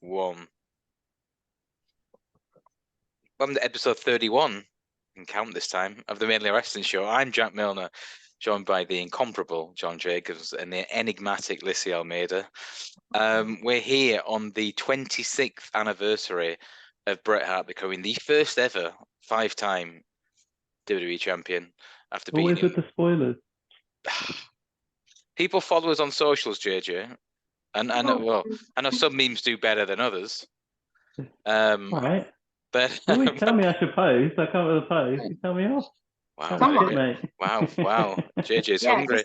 Welcome to episode 31, and count this time, of the Mainly Wrestling Show. I'm Jack Milner, joined by the incomparable John Jacobs and the enigmatic Lissy Almeida. We're here on the 26th anniversary of Bret Hart becoming the first ever 5-time WWE champion after beating Always with the spoilers. People follow us on socials, JJ, and I know some memes do better than others. All right. But you always tell me I should post. I come with a post. You tell me off. Wow, mate. Wow. JJ's hungry.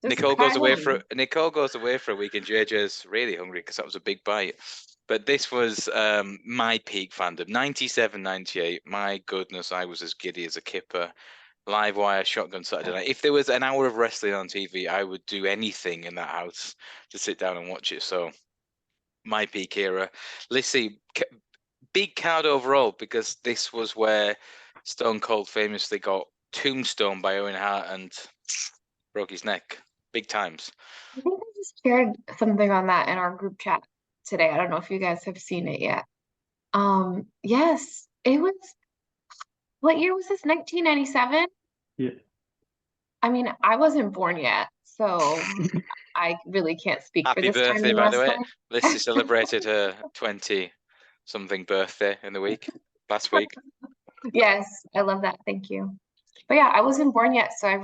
Nicole goes away for a week, and JJ's really hungry because that was a big bite. But this was my peak fandom, 97, 98. My goodness, I was as giddy as a kipper. Live wire, shotgun Saturday night. If there was an hour of wrestling on TV, I would do anything in that house to sit down and watch it. So, my peak era. Lissy, big card overall, because this was where Stone Cold famously got tombstone by Owen Hart and broke his neck. Big times. I think I just shared something on that in our group chat today. I don't know if you guys have seen it yet. Yes, it was. What year was this? 1997? Yeah. I mean, I wasn't born yet, so I really can't speak for this. Happy birthday, by the way. Lissy celebrated her 20-something birthday in the week, last week. Yes, I love that. Thank you. But yeah, I wasn't born yet, so I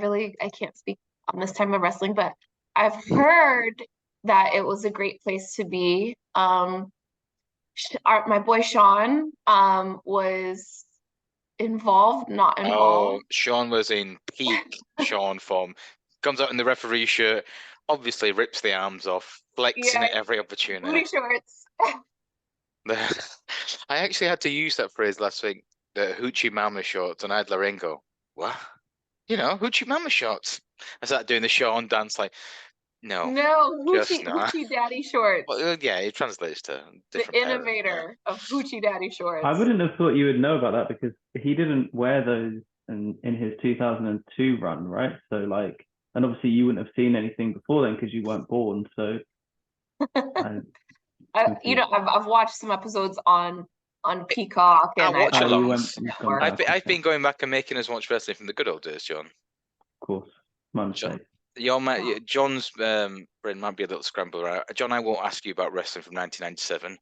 can't speak on this time of wrestling, but I've heard that it was a great place to be. My boy Sean was involved, not involved. Oh, Sean was in peak Sean form. Comes out in the referee shirt, obviously rips the arms off, flexing at every opportunity. Booty shorts. I actually had to use that phrase last week, the hoochie mama shorts, and I had Lorraine go, what? You know, hoochie mama shorts. I started doing the Sean dance like, no, hoochie daddy shorts. Well, yeah, it translates to the innovator of hoochie daddy shorts. I wouldn't have thought you would know about that because he didn't wear those in his 2002 run, right? So like, and obviously you wouldn't have seen anything before then because you weren't born. So, I've watched some episodes on Peacock and I've been going back and making us watch wrestling from the good old days, John. Of course, my mistake. John's brain might be a little scrambled around. John, I won't ask you about wrestling from 1997.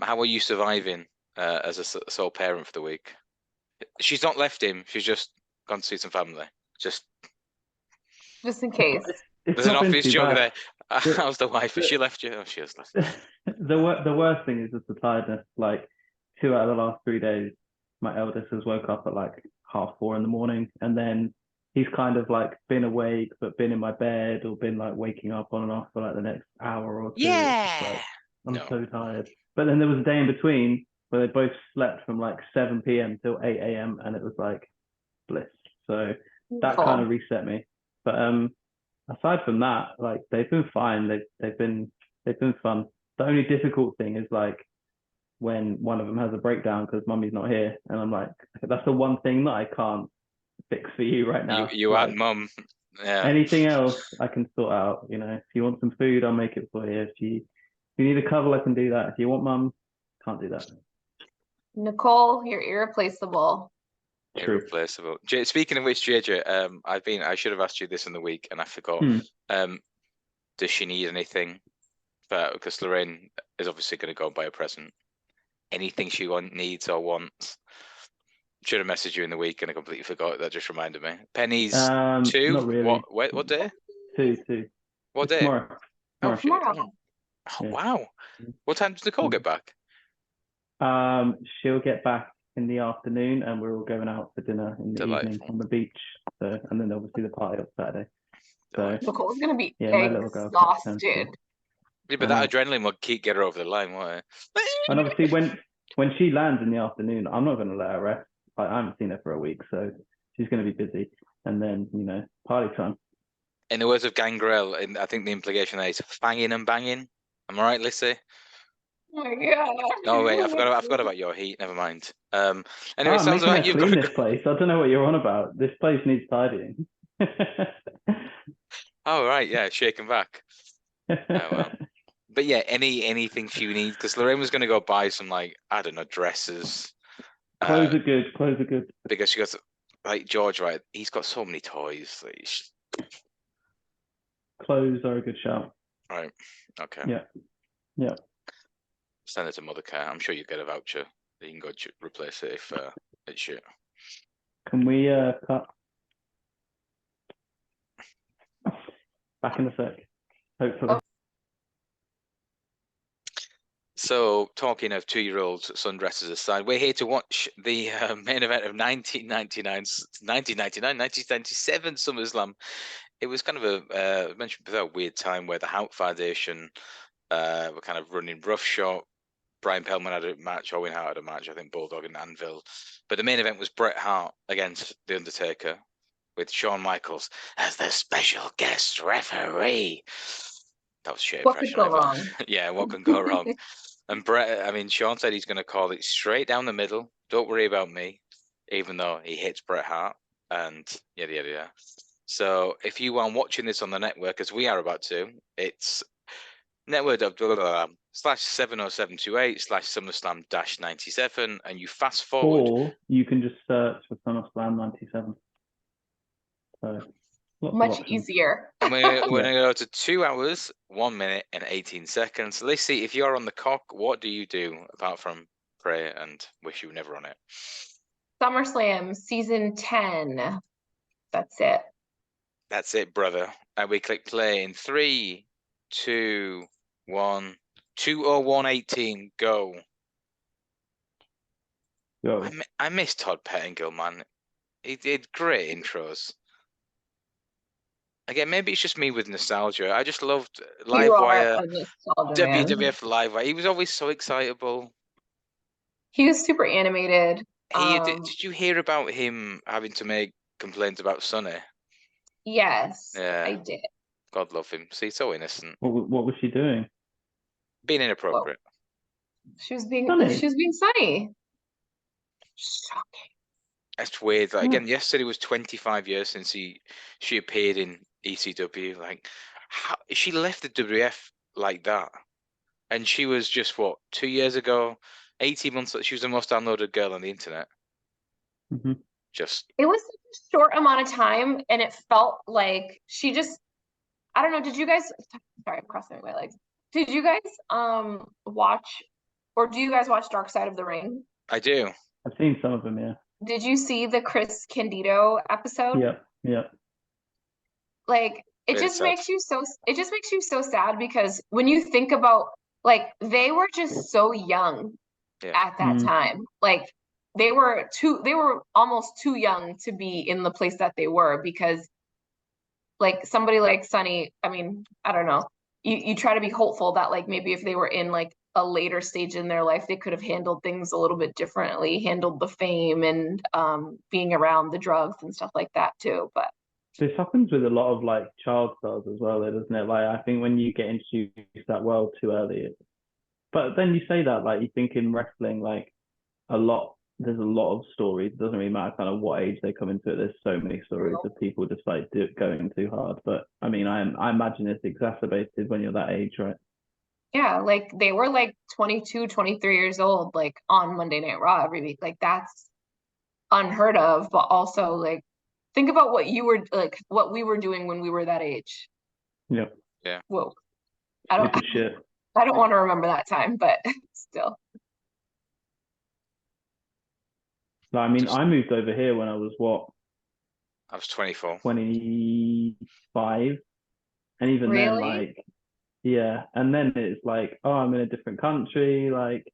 How are you surviving as a sole parent for the week? She's not left him. She's just gone to see some family. Just in case. There's an obvious joke there. How's the wife? Has she left you? Oh, she has left. The worst thing is just the tiredness. Like 2 out of the last 3 days, my eldest has woke up at like 4:30 in the morning, and then he's kind of like been awake but been in my bed or been like waking up on and off for like the next hour or two. Yeah. I'm so tired. But then there was a day in between where they both slept from like 7 p.m. till 8 a.m. and it was like bliss. So that kind of reset me. But aside from that, like they've been fine. They've been fun. The only difficult thing is like when one of them has a breakdown because mummy's not here, and I'm like, that's the one thing that I can't fix for you right now. You and mum. Yeah. Anything else I can sort out. You know, if you want some food, I'll make it for you. If you need a cuddle, I can do that. If you want mum, can't do that. Nicole, you're irreplaceable. Irreplaceable. Speaking of which, JJ, I should have asked you this in the week and I forgot. Does she need anything? Because Lorraine is obviously going to go and buy a present. Anything she needs or wants? Should have messaged you in the week and I completely forgot. That just reminded me. Penny's 2. Not really. What day? 2. What day? Tomorrow. Tomorrow. Oh, wow. What time does Nicole get back? She'll get back in the afternoon and we're all going out for dinner in the evening on the beach. So, and then obviously the party on Saturday. So Nicole's going to be exhausted. Yeah, but that adrenaline will get her over the line, won't it? And obviously when she lands in the afternoon, I'm not going to let her rest. I haven't seen her for a week, so she's going to be busy. And then, party time. In the words of Gangrel, I think the implication there is fanging and banging. Am I right, Lissy? Oh my God. Oh wait, I forgot about your heat. Never mind. Anyway, it sounds like you've got this place. I don't know what you're on about. This place needs tidying. Oh right, yeah, shaking back. Oh well. But yeah, anything she needs, because Lorraine was going to go buy some, like, I don't know, dresses. Clothes are good. Clothes are good. Because she goes, like, George, right? He's got so many toys. Like, Clothes are a good shout. right. Okay. Yeah. Send it to Mothercare. I'm sure you get a voucher. You can go replace it if it's shit. Can we cut? Back in a sec. Hopefully. So, talking of 2-year-olds sundresses aside, we're here to watch the main event of 1997 SummerSlam. It was kind of I mentioned before, a weird time where the Hart Foundation were kind of running roughshod. Brian Pillman had a match, Owen Hart had a match, I think Bulldog and Anvil. But the main event was Bret Hart against The Undertaker, with Shawn Michaels as the special guest referee. That was shit. What could go wrong? Yeah, what can go wrong? And Shawn said he's going to call it straight down the middle. Don't worry about me, even though he hits Bret Hart and yada yada yada. So if you are watching this on the network, as we are about to, it's network./70728/SummerSlam-97, and you fast forward. Or you can just search for SummerSlam 97. So much easier. And we're going to go to 2 hours, 1 minute, and 18 seconds. Lissy, if you're on the cock, what do you do apart from pray and wish you were never on it? SummerSlam season 10. That's it. That's it, brother. And we click play in 3, 2, 1. 2:01:18. Go. I miss Todd Pettingill, man. He did great intros. Again, maybe it's just me with nostalgia. I just loved Livewire, WWF Livewire. He was always so excitable. He was super animated. Did you hear about him having to make complaints about Sunny? Yes, yeah, I did. God love him. See, so innocent. What was she doing? Being inappropriate. Well, she was being Sunny. Shocking. That's weird. Like, again, yesterday was 25 years since she appeared in ECW. Like, how she left the WWF like that, and she was just 2 years ago, 18 months. She was the most downloaded girl on the internet. Mm-hmm. It was such a short amount of time, and it felt like she just. I don't know. Did you guys? Sorry, I'm crossing my legs. Did you guys watch, or do you guys watch Dark Side of the Ring? I do. I've seen some of them. Yeah. Did you see the Chris Candido episode? Yeah. Like it just makes you so sad, because when you think about, like, they were just so young at that time. Like they were almost too young to be in the place that they were, because like somebody like Sunny, I mean, I don't know. You try to be hopeful that, like, maybe if they were in like a later stage in their life, they could have handled things a little bit differently, handled the fame and being around the drugs and stuff like that too. But this happens with a lot of like child stars as well, doesn't it? Like, I think when you get introduced to that world too early, but then you say that, like, you think in wrestling, like, there's a lot of stories. It doesn't really matter kind of what age they come into it. There's so many stories of people just like going too hard. But I mean, I imagine it's exacerbated when you're that age, right? Yeah, like they were like 22, 23 years old, like on Monday Night Raw every week. Like that's unheard of. But also, like, think about what we were doing when we were that age. Yeah. Whoa. I don't want to remember that time, but still. No, I mean, I moved over here when I was I was 24. 25. And even then, like, yeah. And then it's like, oh, I'm in a different country, like,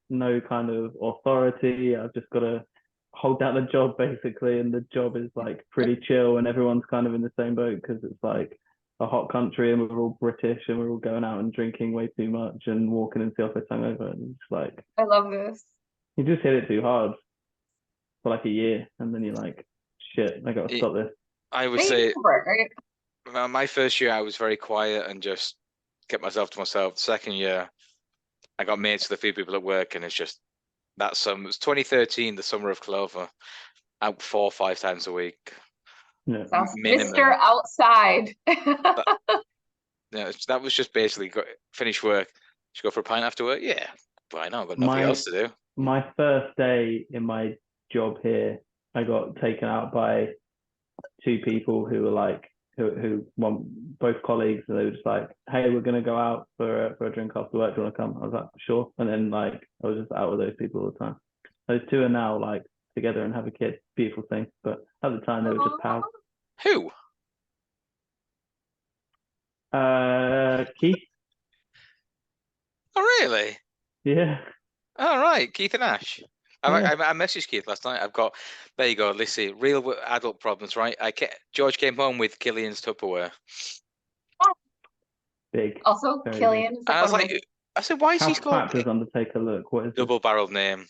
no kind of authority. I've just got to hold down the job, basically. And the job is like pretty chill, and everyone's kind of in the same boat, because it's like a hot country and we're all British and we're all going out and drinking way too much and walking into the office hungover. And it's like, I love this. You just hit it too hard for like a year, and then you're like, shit, I got to stop this. I would say my first year I was very quiet and just kept myself to myself. The second year I got mates with a few people at work, and it's just that summer. It was 2013, the summer of Clover, out 4 or 5 times a week. Yeah. Mr. Outside. that was just basically finish work. Should go for a pint after work? Yeah, why not? I've got nothing else to do. My first day in my job here, I got taken out by two people who were like, who both colleagues, and they were just like, "Hey, we're gonna go out for a drink after work. Do you want to come?" I was like, "Sure." And then like I was just out with those people all the time. Those two are now like together and have a kid. Beautiful thing. But at the time they were just pals. Who? Keith. Oh, really? Yeah. All right, Keith and Ash. Yeah. I messaged Keith last night. There you go, Lissy. Real adult problems, right? George came home with Killian's Tupperware. Big. Also, Killian. And I said, why is he called? How fat does Undertaker look? What is double-barreled name?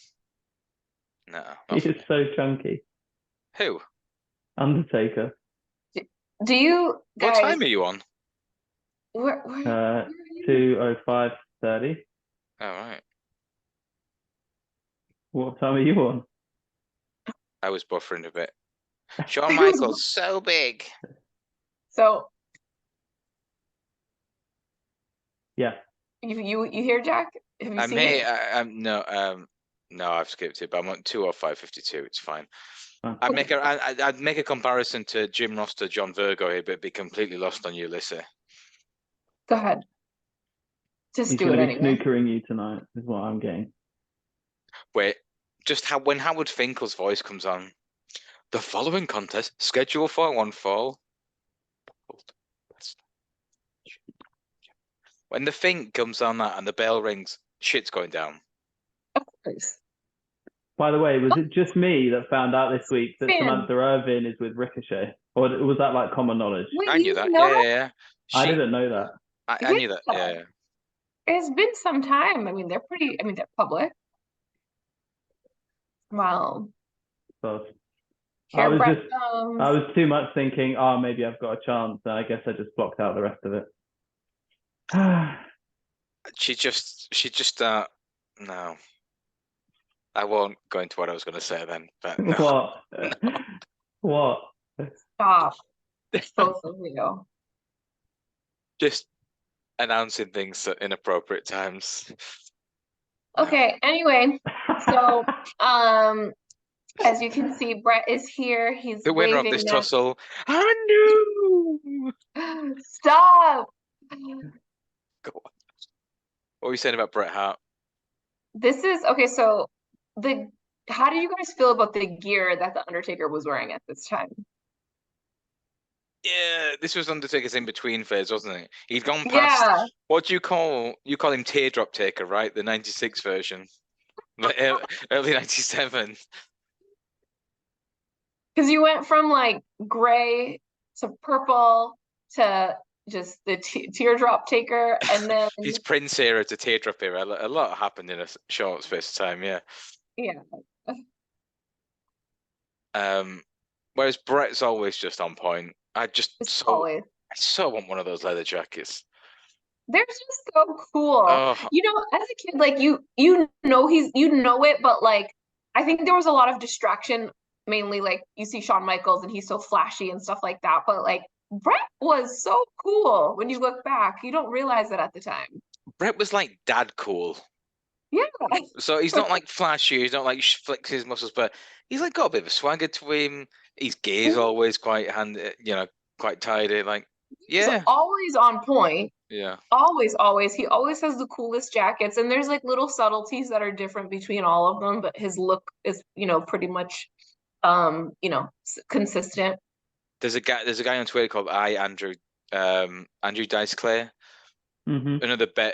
No. He is so chunky. Who? Undertaker. Do you guys? What time are you on? Where 2:05:30. All right. What time are you on? I was buffering a bit. Shawn Michaels, so big. So. Yeah. You hear, Jack? Have you seen it? No, I've skipped it, but I'm on 2:05:52. It's fine. I'd make a comparison to Jim Ross to John Virgo here, but be completely lost on you, Lissy. Go ahead. Just do it anyway. Snookering you tonight is what I'm getting. Wait, when Howard Finkel's voice comes on, the following contest scheduled for one fall. When the Fink comes on that and the bell rings, shit's going down. Of course. By the way, was it just me that found out this week that Samantha Irvin is with Ricochet? Or was that like common knowledge? Wait, I knew that. Yeah. I didn't know that. I knew that. Yeah. It's been some time. I mean, they're public. Wow. So, I was too much thinking, oh, maybe I've got a chance. And I guess I just blocked out the rest of it. She just no. I won't go into what I was going to say then. But no. What? Stop. Both of you. Just announcing things at inappropriate times. Okay. Anyway, so as you can see, Bret is here. He's the winner of this tussle. I knew. Stop. Go on. What were you saying about Bret Hart? This is okay. So how do you guys feel about the gear that the Undertaker was wearing at this time? Yeah, this was Undertaker's in between phase, wasn't it? He'd gone past. Yeah. What do you call him? Teardrop Taker, right? The '96 version, like early '97. Because you went from like gray to purple to just the Teardrop Taker, and then his Prince era to Teardrop era. A lot happened in a short space of time. Yeah. Yeah. Whereas Bret's always just on point. I so want one of those leather jackets. They're just so cool. As a kid, like you know it, but like I think there was a lot of distraction, mainly like you see Shawn Michaels and he's so flashy and stuff like that. But like Bret was so cool when you look back. You don't realize it at the time. Bret was like dad cool. Yeah. So he's not like flashy, he's not like flicks his muscles, but he's like got a bit of a swagger to him. His gear's always quite quite tidy. Like, yeah. He's always on point. Yeah. Always. He always has the coolest jackets. And there's like little subtleties that are different between all of them, but his look is, pretty much consistent. There's a guy on Twitter called Andrew Dice Clay. Mm-hmm.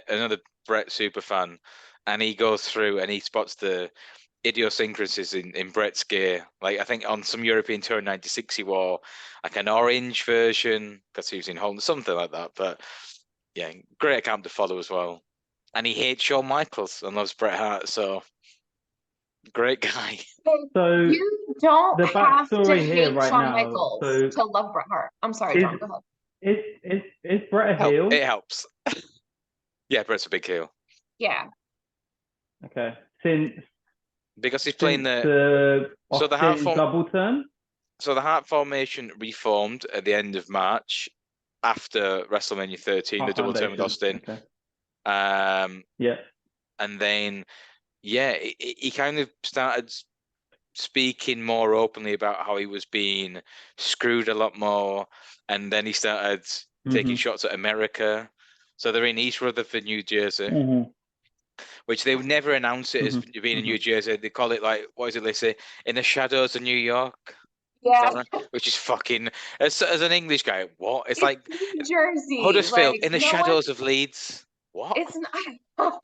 Another Bret super fan. And he goes through and he spots the idiosyncrasies in Bret's gear. Like I think on some European tour in '96 he wore like an orange version because he was in Holland, something like that. But yeah, great account to follow as well. And he hates Shawn Michaels and loves Bret Hart, so great guy. So you don't have to hate right Shawn now, Michaels to love Bret Hart. I'm sorry, John, go ahead. Is Bret a heel? It helps. Yeah, Bret's a big heel. Yeah. Okay. Because he's playing the Heart double turn. So the Hart formation reformed at the end of March, after WrestleMania 13, the double turn with Austin. Okay. Yeah. And then, yeah, he kind of started speaking more openly about how he was being screwed a lot more. And then he started taking shots at America. So they're in East Rutherford, New Jersey, which they would never announce it as being in New Jersey. They call it like, what is it, Lissy? In the shadows of New York. Yeah. Right? Which is fucking, as an English guy, what? It's like New Jersey. Huddersfield, like, in the shadows of Leeds. What? It's not.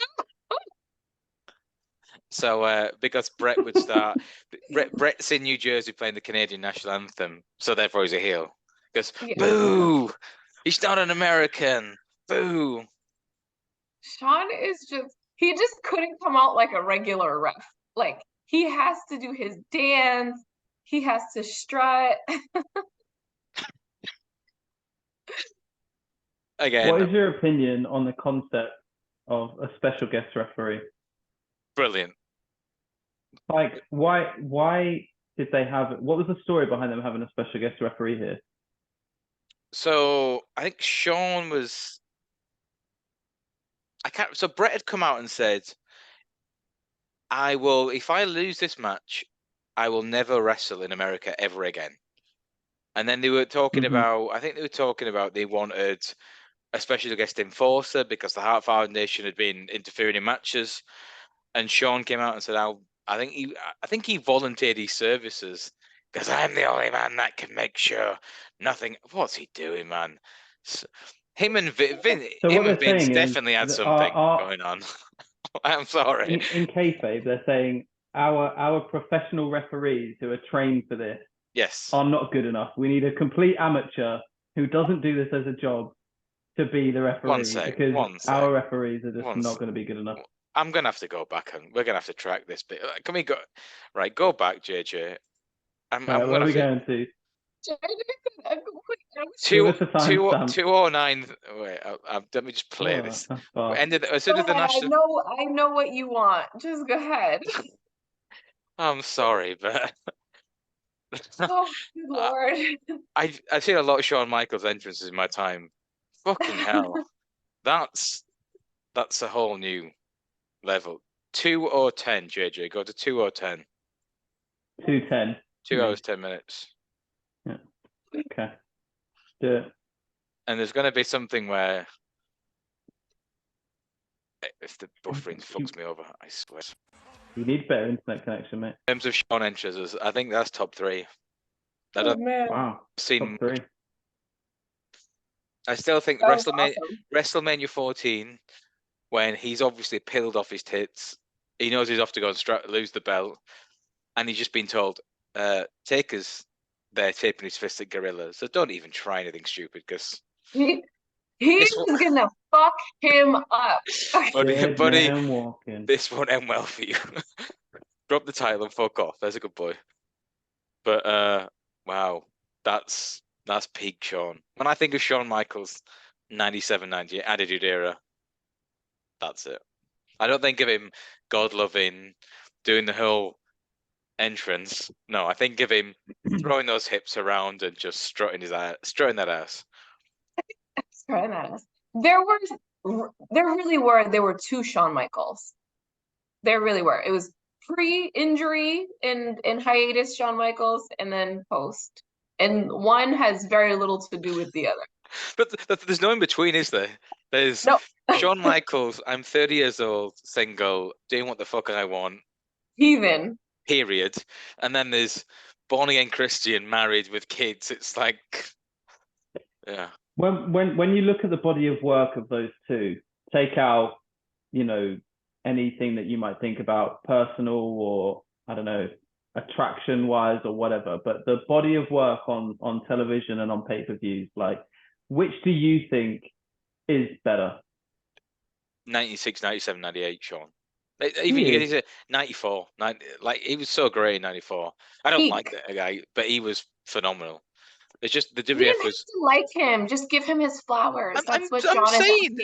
So because Bret would start, Bret's in New Jersey playing the Canadian national anthem, so therefore he's a heel. Because boo, he's not an American. Boo. Shawn is he just couldn't come out like a regular ref. Like, he has to do his dance. He has to strut. Again, what is your opinion on the concept of a special guest referee? Brilliant. Like, why did they have it? What was the story behind them having a special guest referee here? So I think Shawn was. So Bret had come out and said, "I will, if I lose this match, I will never wrestle in America ever again." And then they were talking about. I think they were talking about they wanted a special guest enforcer because the Hart Foundation had been interfering in matches, and Shawn came out and said, I think he volunteered his services because I'm the only man that can make sure nothing." What's he doing, man? Him and Vince definitely had something going on. I'm sorry. In kayfabe, they're saying our professional referees who are trained for this are not good enough. We need a complete amateur who doesn't do this as a job to be the referee because our referees are just not going to be good enough. I'm going to have to go back and we're going to have to track this bit. Can we go? Right, go back, JJ. Where are we going to? 209. Wait, let me just play this. As soon as the national. I know what you want. Just go ahead. I'm sorry, but. Oh, good Lord. I've seen a lot of Shawn Michaels entrances in my time. Fucking hell. That's a whole new level. 2:10, JJ. Go to 2:10. 2:10. 2 hours, 10 minutes. Yeah. Okay. Do it. And there's going to be something where, if the buffering fucks me over, I swear. You need better internet connection, mate. In terms of Shawn entrances, I think that's top 3. Wow. Seen. Top 3. I still think WrestleMania 14, when he's obviously peeled off his tits, he knows he's off to go and lose the belt, and he's just been told, Taker's there taping his fist at Gorilla, so don't even try anything stupid, because he's gonna fuck him up. buddy, this won't end well for you. Drop the title and fuck off. There's a good boy. But wow, that's peak Shawn. When I think of Shawn Michaels 97, 98 Attitude Era, that's it. I don't think of him God-loving, doing the whole entrance. No, I think of him throwing those hips around and just strutting that ass. Strutting that ass. There were 2 Shawn Michaels. There really were. It was pre-injury in hiatus Shawn Michaels, and then post. And one has very little to do with the other. But there's no in between, is there? There's Shawn Michaels, I'm 30 years old, single, doing what the fuck I want. Heathen. Period. And then there's born again Christian, married with kids. It's like, yeah. When you look at the body of work of those two, take out, anything that you might think about personal or, I don't know, attraction wise or whatever, but the body of work on television and on pay-per-views, like, which do you think is better? 96, 97, 98, Shawn. Even you get into 94, like he was so great in 94. I don't like that guy, but he was phenomenal. It's just the WWF was like him. Just give him his flowers. That's what I'm saying.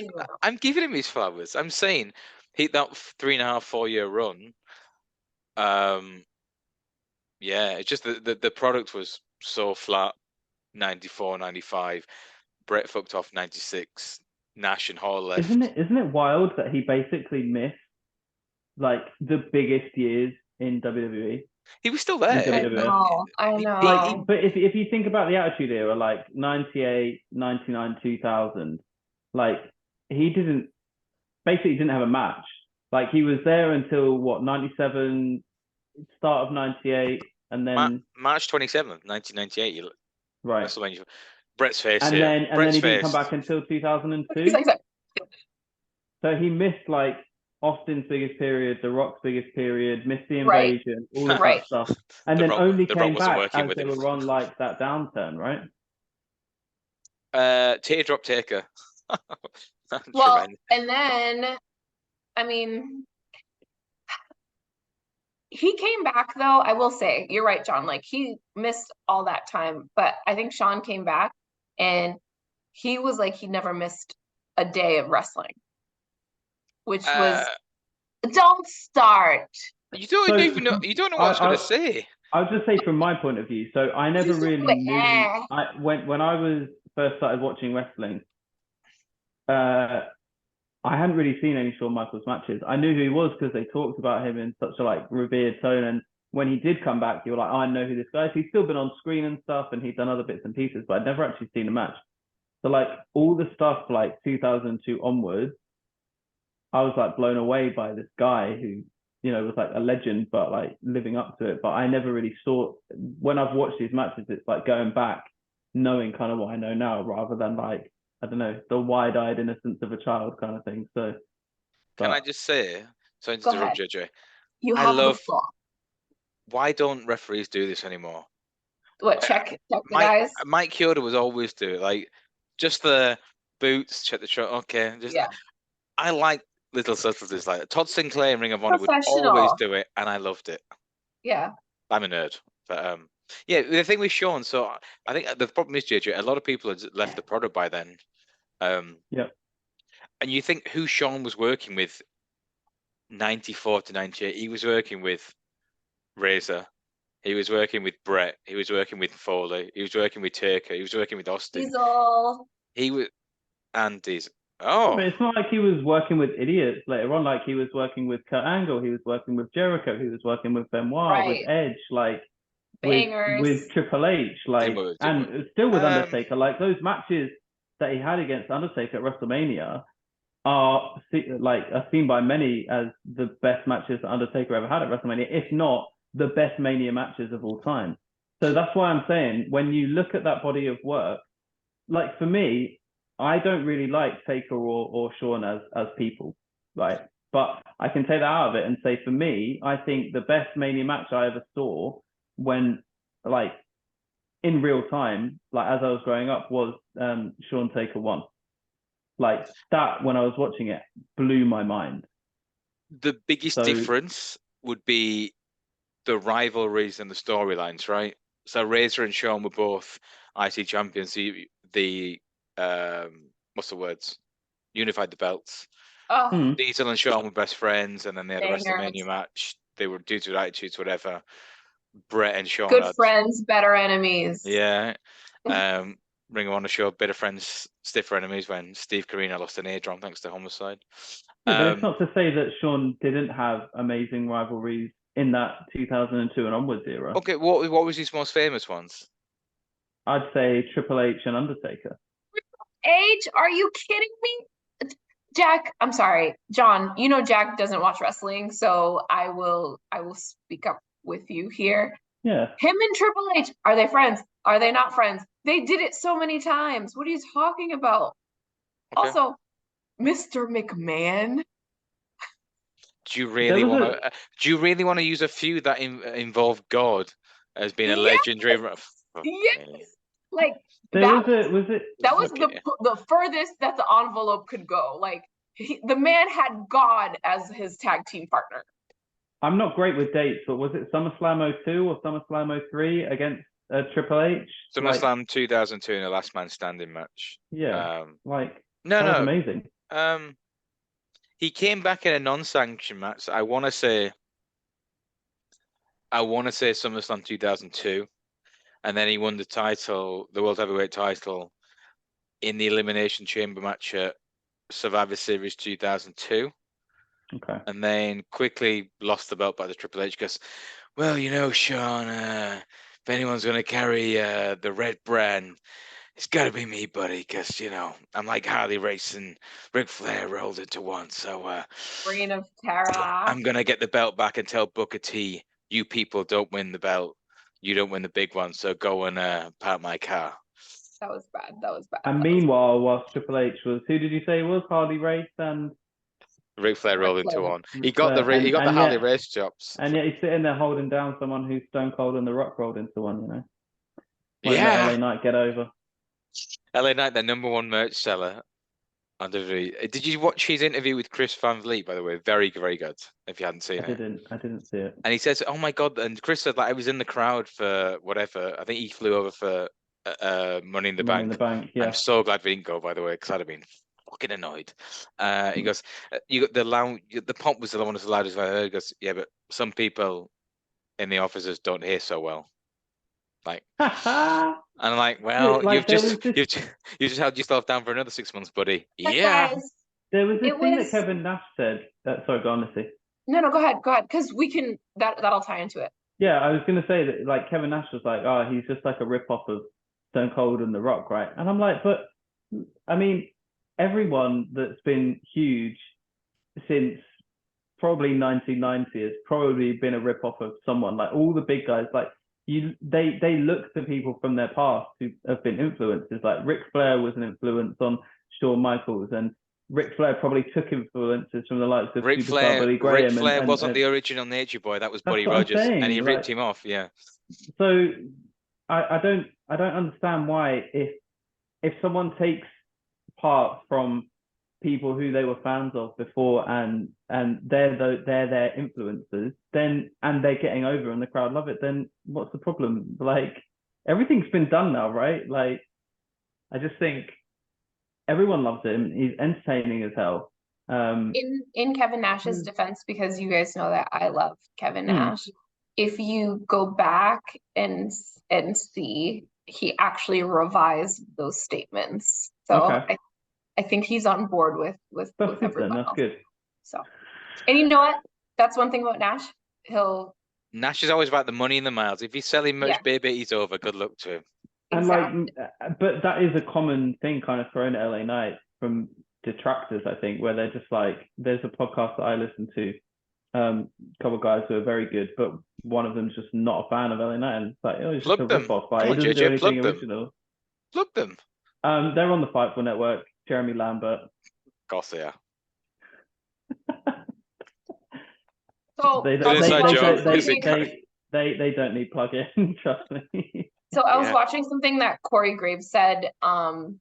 I'm giving him his flowers. I'm saying that 3.5, 4 year run. Yeah, it's just the product was so flat. 94, 95. Bret fucked off 96. Nash and Hall left. Isn't it wild that he basically missed like the biggest years in WWE? He was still there. I know. But if you think about the Attitude Era, like 98, 99, 2000, like he didn't have a match. Like he was there until what, 97, start of 98, and then March 27th, 1998. Right. WrestleMania. Bret's face. And then he didn't come back until 2002. So he missed like Austin's biggest period, The Rock's biggest period, missed the Invasion, all of that stuff, and then only came back as they were on like that downturn, right? Teardrop Taker. Well, and then, I mean, he came back though. I will say, you're right, John. Like he missed all that time, but I think Shawn came back and he was like he never missed a day of wrestling, which was don't start. You don't even know. You don't know what I was going to say. I'll just say from my point of view. So I never really knew. When I was first started watching wrestling, I hadn't really seen any Shawn Michaels matches. I knew who he was because they talked about him in such a like revered tone. And when he did come back, you were like, oh, I know who this guy is. He's still been on screen and stuff, and he's done other bits and pieces, but I'd never actually seen a match. So like all the stuff like 2002 onwards, I was like blown away by this guy who, you know, was like a legend, but like living up to it. But I never really saw, when I've watched these matches, it's like going back, knowing kind of what I know now, rather than like, I don't know, the wide-eyed innocence of a child kind of thing. So, can I just say, sorry to interrupt, JJ. You have the floor. Why don't referees do this anymore? What, check the guys? Mike Chioda was always do it, like just the boots, check the shot. Okay, just I like little subtleties like that. Todd Sinclair in Ring of Honor would always do it, and I loved it. Yeah, I'm a nerd, but yeah, the thing with Shawn. So I think the problem is, JJ, a lot of people had left the product by then. Yeah. And you think who Shawn was working with 94 to 98? He was working with Razor. He was working with Bret. He was working with Foley. He was working with Taker. He was working with Austin. He was, and he's But it's not like he was working with idiots later on. Like he was working with Kurt Angle. He was working with Jericho. He was working with Benoit, with Edge, like with Triple H, like, and still with Undertaker. Like those matches that he had against Undertaker at WrestleMania are seen by many as the best matches that Undertaker ever had at WrestleMania, if not the best Mania matches of all time. So that's why I'm saying, when you look at that body of work, like for me, I don't really like Taker or Shawn as people, right? But I can take that out of it and say, for me, I think the best Mania match I ever saw when, like, in real time, like as I was growing up, was Shawn Taker 1. Like that, when I was watching it, blew my mind. The biggest difference would be the rivalries and the storylines, right? So Razor and Shawn were both IC champions. The what's the words? Unified the belts. Diesel and Shawn were best friends, and then they had a WrestleMania match. They were due to attitudes, whatever. Bret and Shawn, good friends, better enemies. Yeah. Ring of Honor show, better friends, stiffer enemies, when Steve Corino lost an eardrum thanks to homicide. Yeah, but it's not to say that Shawn didn't have amazing rivalries in that 2002 and onwards era. Okay, what was his most famous ones? I'd say Triple H and Undertaker. H, are you kidding me? Jack, I'm sorry, John, you know Jack doesn't watch wrestling, so I will speak up with you here. Yeah. Him and Triple H, are they friends? Are they not friends? They did it so many times. What are you talking about? Okay. Also, Mr. McMahon. Do you really want to use a feud that involved God as being a legendary? Yes. Like was the furthest that the envelope could go. Like the man had God as his tag team partner. I'm not great with dates, but was it SummerSlam 02 or SummerSlam 03 against Triple H? SummerSlam 2002 in a last man standing match. Yeah. No. Amazing. He came back in a non-sanctioned match. I want to say SummerSlam 2002, and then he won the title, the World Heavyweight title, in the Elimination Chamber match at Survivor Series 2002. Okay. And then quickly lost the belt by the Triple H. Goes, well, Sean, if anyone's going to carry the red brand, it's got to be me, buddy, because, I'm like Harley Race and Ric Flair rolled into one. So Reign of Terror. I'm going to get the belt back and tell Booker T, you people don't win the belt. You don't win the big one. So go and park my car. That was bad. And meanwhile, whilst Triple H was, who did you say was Harley Race and Ric Flair rolled into one. He got Flair, the Harley Race chops. And yet he's sitting there holding down someone who's Stone Cold and The Rock rolled into one. Won't let LA Knight get over. LA Knight, their number one merch seller. Did you watch his interview with Chris Van Vliet, by the way? Very, very good, if you hadn't seen it. I didn't see it. And he says, oh my God, and Chris said, I was in the crowd for whatever. I think he flew over for Money in the Bank. Money in the Bank, yeah. I'm so glad we didn't go, by the way, because I'd have been fucking annoyed. He goes, you got the pump was the one that's the loudest I've heard. He goes, yeah, but some people in the offices don't hear so well. Like, and I'm like, well, you've just held yourself down for another 6 months, buddy. But yeah. Guys, there was this thing that Kevin Nash said. Sorry, go on, Lissy. No, go ahead, because we can that'll tie into it. Yeah, I was gonna say that like Kevin Nash was like, oh, he's just like a rip-off of Stone Cold and The Rock, right? And I'm like, but I mean, everyone that's been huge since probably 1990 has probably been a rip-off of someone. Like all the big guys, like they look to people from their past who have been influences. Like Ric Flair was an influence on Shawn Michaels, and Ric Flair probably took influences from the likes of Ric Flair wasn't the original Nature Boy. That was Buddy Rogers, and he ripped him off. Yeah. So I don't understand why if someone takes part from people who they were fans of before and they're their influencers, then and they're getting over and the crowd love it, then what's the problem? Like everything's been done now, right? Like I just think everyone loves him. He's entertaining as hell. In Kevin Nash's defense, because you guys know that I love Kevin Nash. If you go back and see, he actually revised those statements. So okay. I think he's on board with everyone else. That's good. So, and you know what? That's one thing about Nash. Nash is always about the money and the miles. If he's selling much, baby, he's over. Good luck to him. Exactly. And but that is a common thing kind of thrown at LA Knight from detractors, I think, where they're just like, there's a podcast that I listen to, a couple of guys who are very good, but one of them's just not a fan of LA Knight, and it's like, oh, he's just a rip-off. Like, he doesn't do anything original. Plug them. They're on the Fightful Network. Jeremy Lambert. Of course they are. So they don't need plug-in, trust me. So I was watching something that Corey Graves said about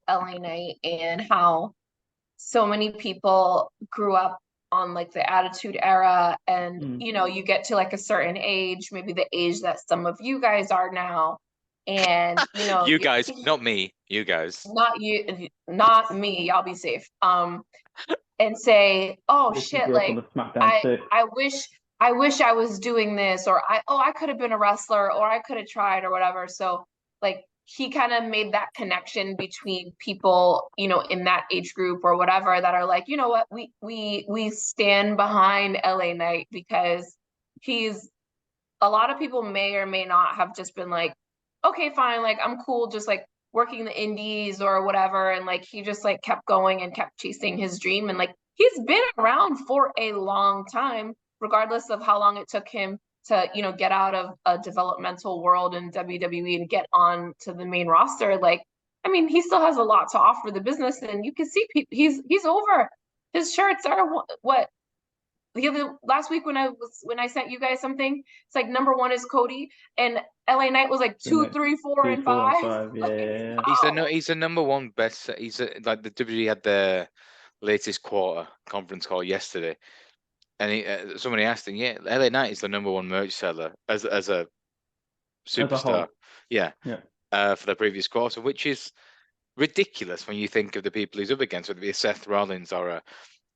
LA Knight and how so many people grew up on like the Attitude Era, and you get to like a certain age, maybe the age that some of you guys are now, and you guys, not me, you guys, not me, y'all be safe, and say, oh shit, like I wish I was doing this, or I could have been a wrestler, or I could have tried, or whatever. So like he kind of made that connection between people, in that age group or whatever, that are like, you know what, we stand behind LA Knight, because a lot of people may or may not have just been like, okay, fine, like I'm cool, just like working the indies or whatever, and like he just like kept going and kept chasing his dream, and like he's been around for a long time, regardless of how long it took him to, get out of a developmental world in WWE and get on to the main roster. Like, I mean, he still has a lot to offer the business, and you can see he's over. His shirts are what last week when I sent you guys something, it's like number 1 is Cody, and LA Knight was like 2, 3, 4, and 5. Yeah. He's the number 1 best. He's like the WWE had their latest quarter conference call yesterday. And somebody asked him, LA Knight is the number 1 merch seller as a superstar. For the previous quarter, which is ridiculous when you think of the people he's up against, whether it be a Seth Rollins or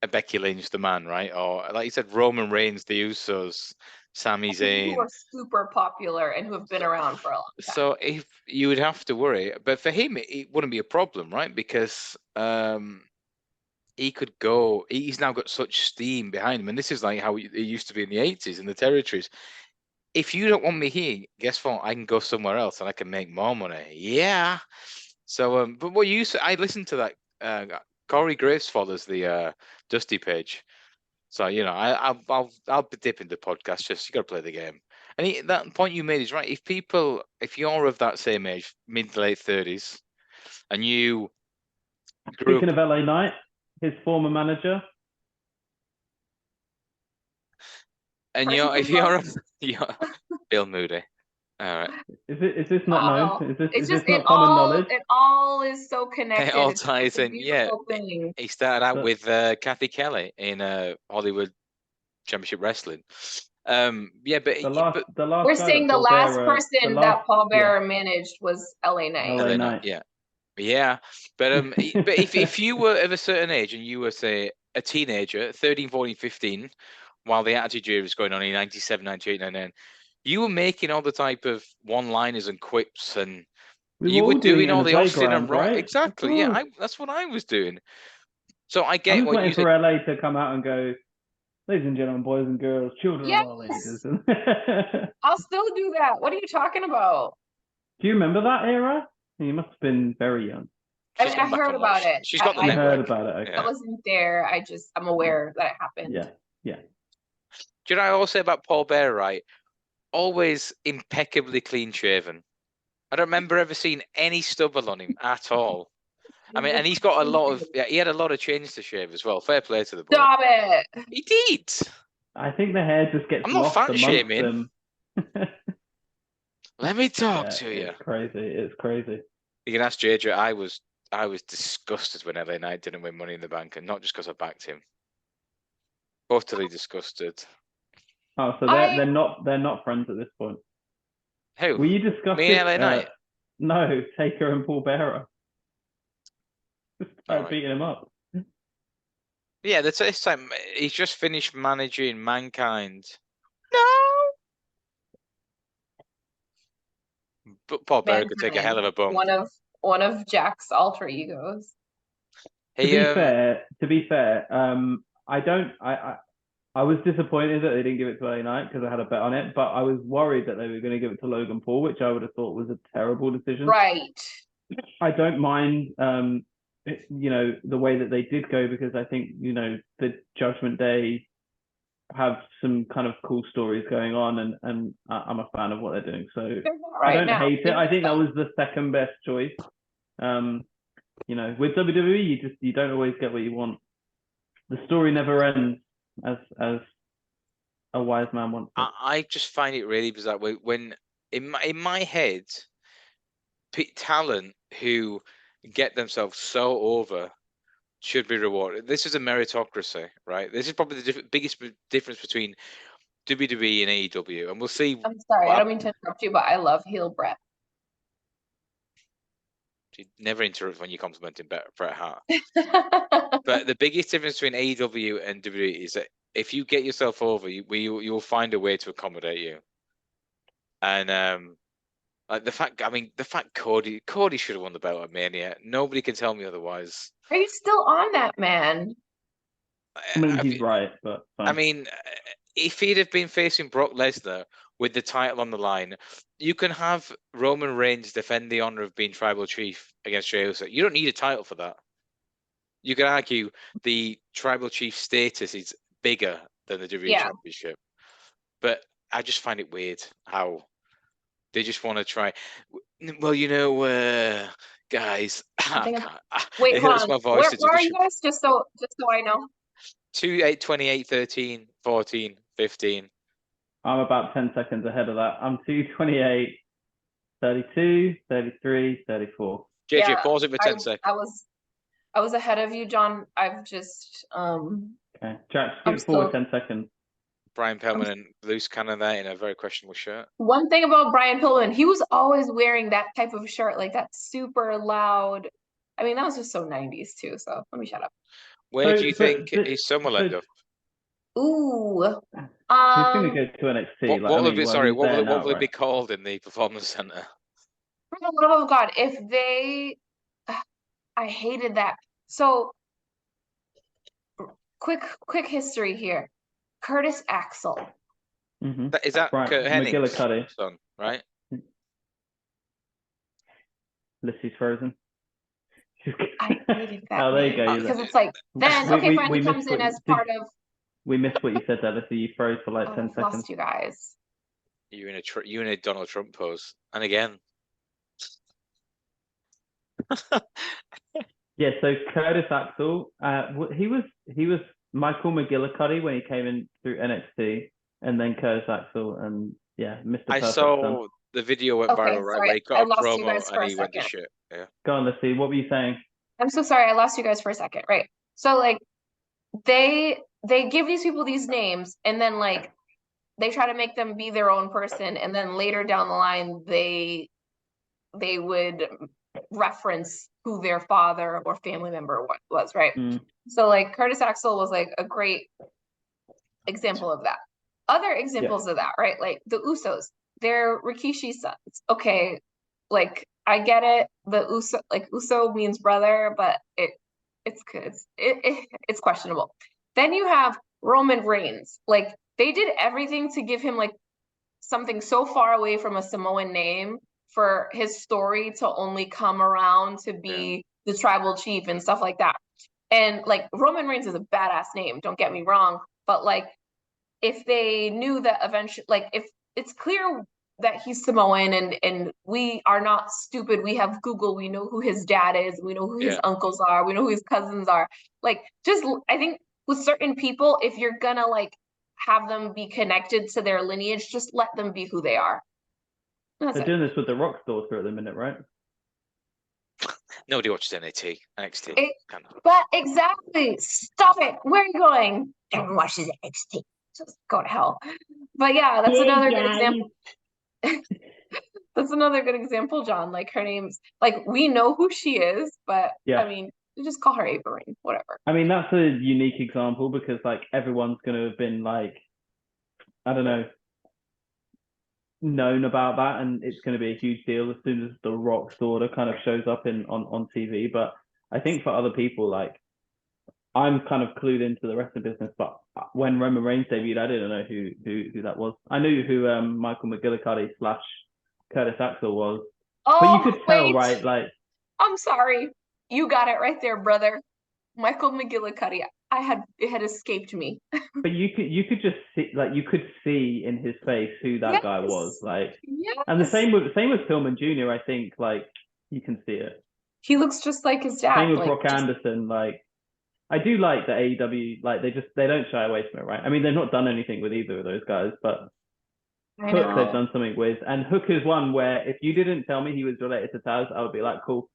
a Becky Lynch, the man, right? Or like you said, Roman Reigns, the Usos, Sami Zayn. Who are super popular and who have been around for a long time. So if you would have to worry, but for him, it wouldn't be a problem, right? Because he could go. He's now got such steam behind him, and this is like how it used to be in the 80s in the territories. If you don't want me here, guess what? I can go somewhere else and I can make more money. Yeah. So, but what you said, I listened to that. Corey Graves follows the Dusty page, so I'll dip into the podcast. Just you got to play the game. And that point you made is right. If you're of that same age, mid to late 30s, and you Speaking of LA Knight, his former manager. And you're Bill Moody. All right. Is this not known? Is this not common knowledge? It all is so connected. It all ties in. Yeah. He started out with Kathy Kelly in Hollywood Championship Wrestling. Yeah, but the last we're saying the last person that Paul Bearer managed was LA Knight. LA Knight. Yeah. But but if you were of a certain age and you were, say, a teenager, 13, 14, 15, while the Attitude Era was going on in 97, 98, 99, you were making all the type of one-liners and quips, and you were doing all the Austin and Rock. Right? Exactly. Yeah, that's what I was doing. So I get what you're saying. For LA to come out and go, ladies and gentlemen, boys and girls, children of all ages. I'll still do that. What are you talking about? Do you remember that era? You must have been very young. I mean, I heard about it. She's got the network. I heard about it. Okay. I wasn't there. I'm aware that it happened. Yeah. Do you know what I always say about Paul Bearer, right? Always impeccably clean shaven. I don't remember ever seeing any stubble on him at all. I mean, and he's got a lot of, he had a lot of changes to shave as well. Fair play to the boy. Stop it. He did. I think the hair just gets I'm not fat shaming. Let me talk to you. It's crazy. You can ask JJ. I was disgusted when LA Knight didn't win Money in the Bank, and not just because I backed him. Utterly disgusted. Oh, so they're not friends at this point. Who? Were you discussing me and LA Knight? No, Taker and Paul Bearer. Just beating him up. Yeah, this time he's just finished managing Mankind. No. But Paul Bearer could take a hell of a bump. One of Jack's alter egos. To be fair, I was disappointed that they didn't give it to LA Knight because I had a bet on it, but I was worried that they were going to give it to Logan Paul, which I would have thought was a terrible decision. Right. I don't mind, the way that they did go, because I think, the Judgment Day have some kind of cool stories going on, and I'm a fan of what they're doing. So I don't hate it. I think that was the second best choice. With WWE, you don't always get what you want. The story never ends, as a wise man once said. I just find it really bizarre when in my head, talent who get themselves so over should be rewarded. This is a meritocracy, right? This is probably the biggest difference between WWE and AEW, and we'll see. I'm sorry, I don't mean to interrupt you, but I love heel Bret. She never interrupts when you're complimenting Bret Hart. But the biggest difference between AEW and WWE is that if you get yourself over, you'll find a way to accommodate you. And like the fact Cody should have won the belt at Mania. Nobody can tell me otherwise. Are you still on that man? I mean, he's right, but fine. I mean, if he'd have been facing Brock Lesnar with the title on the line, you can have Roman Reigns defend the honor of being tribal chief against Jey Uso. You don't need a title for that. You can argue the tribal chief status is bigger than the WWE Championship. But I just find it weird how they just want to try. Well, guys. Wait, hold on. Where are you guys? Just so I know. 2, 8, 28, 13, 14, 15. I'm about 10 seconds ahead of that. I'm 2:28, 32, 33, 34. JJ, pause it for 10 seconds. I was ahead of you, John. I've just Okay, Jack, skip forward 10 seconds. Brian Pillman and loose cannon there in a very questionable shirt. One thing about Brian Pillman, he was always wearing that type of shirt, like that super loud. I mean, that was just so 90s too. So let me shut up. Where do you think his summer end up? Ooh. He's going to go to NXT. What will it be called in the Performance Center? For the love of God, if they, I hated that. So, quick history here. Curtis Axel. Mm-hmm. Is that right. Kurt Hennig's son, right? Lissy's frozen. I hated that. Oh, there you go. Because it's like, then, okay, fine, he comes in as part of... We missed what you said there, Lissy. You froze for like 10 seconds. Lost you guys. You in a Donald Trump pose. And again. Yeah, so Curtis Axel, he was Michael McGillicuddy when he came in through NXT, and then Curtis Axel, and yeah, Mr. Perfect. I saw the video went viral, right? Where he got a promo and he went to shit. Yeah. Go on, Lissy. What were you saying? I'm so sorry, I lost you guys for a second. Right. So like they give these people these names, and then like they try to make them be their own person, and then later down the line they would reference who their father or family member was, right? So like Curtis Axel was like a great example of that. Other examples of that, right? Like the Usos, they're Rikishi's sons. Okay, like I get it. The Uso means brother, but it's questionable. Then you have Roman Reigns. Like they did everything to give him like something so far away from a Samoan name for his story to only come around to be the tribal chief and stuff like that. And like Roman Reigns is a badass name, don't get me wrong, but like if they knew that eventually, like if it's clear that he's Samoan and we are not stupid, we have Google, we know who his dad is, we know who his uncles are, we know who his cousins are. Like just, I think with certain people, if you're gonna like have them be connected to their lineage, just let them be who they are. They're doing this with the Rock's daughter at the minute, right? Nobody watches NXT. But exactly. Stop it. Where are you going? Everyone watches NXT. Just go to hell. But yeah, that's another good example. That's another good example, John. Like her name's like we know who she is, but I mean, you just call her Ava Raine, whatever. I mean, that's a unique example because like everyone's gonna have been like, I don't know, known about that, and it's going to be a huge deal as soon as the Rock's daughter kind of shows up on TV. But I think for other people, like I'm kind of clued into the wrestling business, but when Roman Reigns debuted, I didn't know who that was. I knew who Michael McGillicuddy / Curtis Axel was, but you could tell, right? Like, I'm sorry, you got it right there, brother. Michael McGillicuddy. It had escaped me. But you could just see, like you could see in his face who that guy was, like, and the same with Pillman Jr. I think like you can see it. He looks just like his dad. Same with Brock Anderson. Like I do like the AEW, like they don't shy away from it, right? I mean they've not done anything with either of those guys, but Hook they've done something with, and Hook is one where if you didn't tell me he was related to Taz, I would be like cool.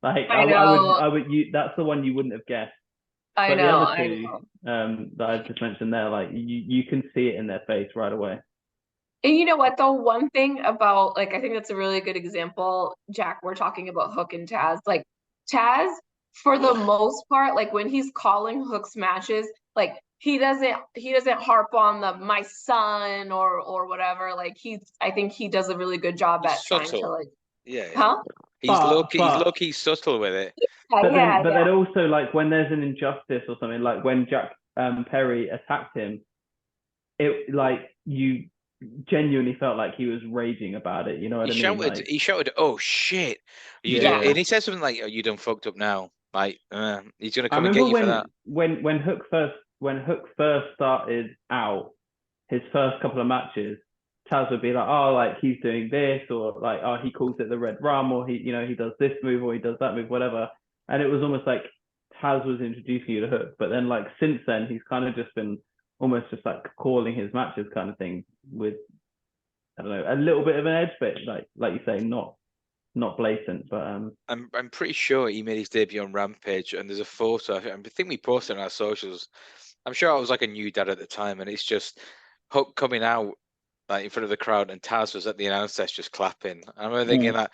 Like I would that's the one you wouldn't have guessed. But the other two that I just mentioned there, like you can see it in their face right away. And you know what, though? One thing about, like, I think that's a really good example, Jack, we're talking about Hook and Taz. Like, Taz, for the most part, like, when he's calling Hook's matches, like, he doesn't harp on my son or whatever. Like, I think he does a really good job at trying to, like... Huh? He's low-key subtle with it. But then also, like, when there's an injustice or something, like when Jack Perry attacked him, it, like, you genuinely felt like he was raging about it. You know what I mean? Like, he shouted, "Oh, shit." And he said something like, "Oh, you done fucked up now." Like, he's going to come and get you for that. When Hook first started out, his first couple of matches, Taz would be like, oh, like he's doing this, or like, oh, he calls it the red rum, or he does this move, or he does that move, whatever. And it was almost like Taz was introducing you to Hook. But then, like, since then, he's kind of just been almost just like calling his matches kind of thing with, I don't know, a little bit of an edge, but like you say, not blatant. But I'm pretty sure he made his debut on Rampage, and there's a photo. I think we posted on our socials. I'm sure I was like a new dad at the time, and it's just Hook coming out like in front of the crowd, and Taz was at the announce desk just clapping. I remember thinking that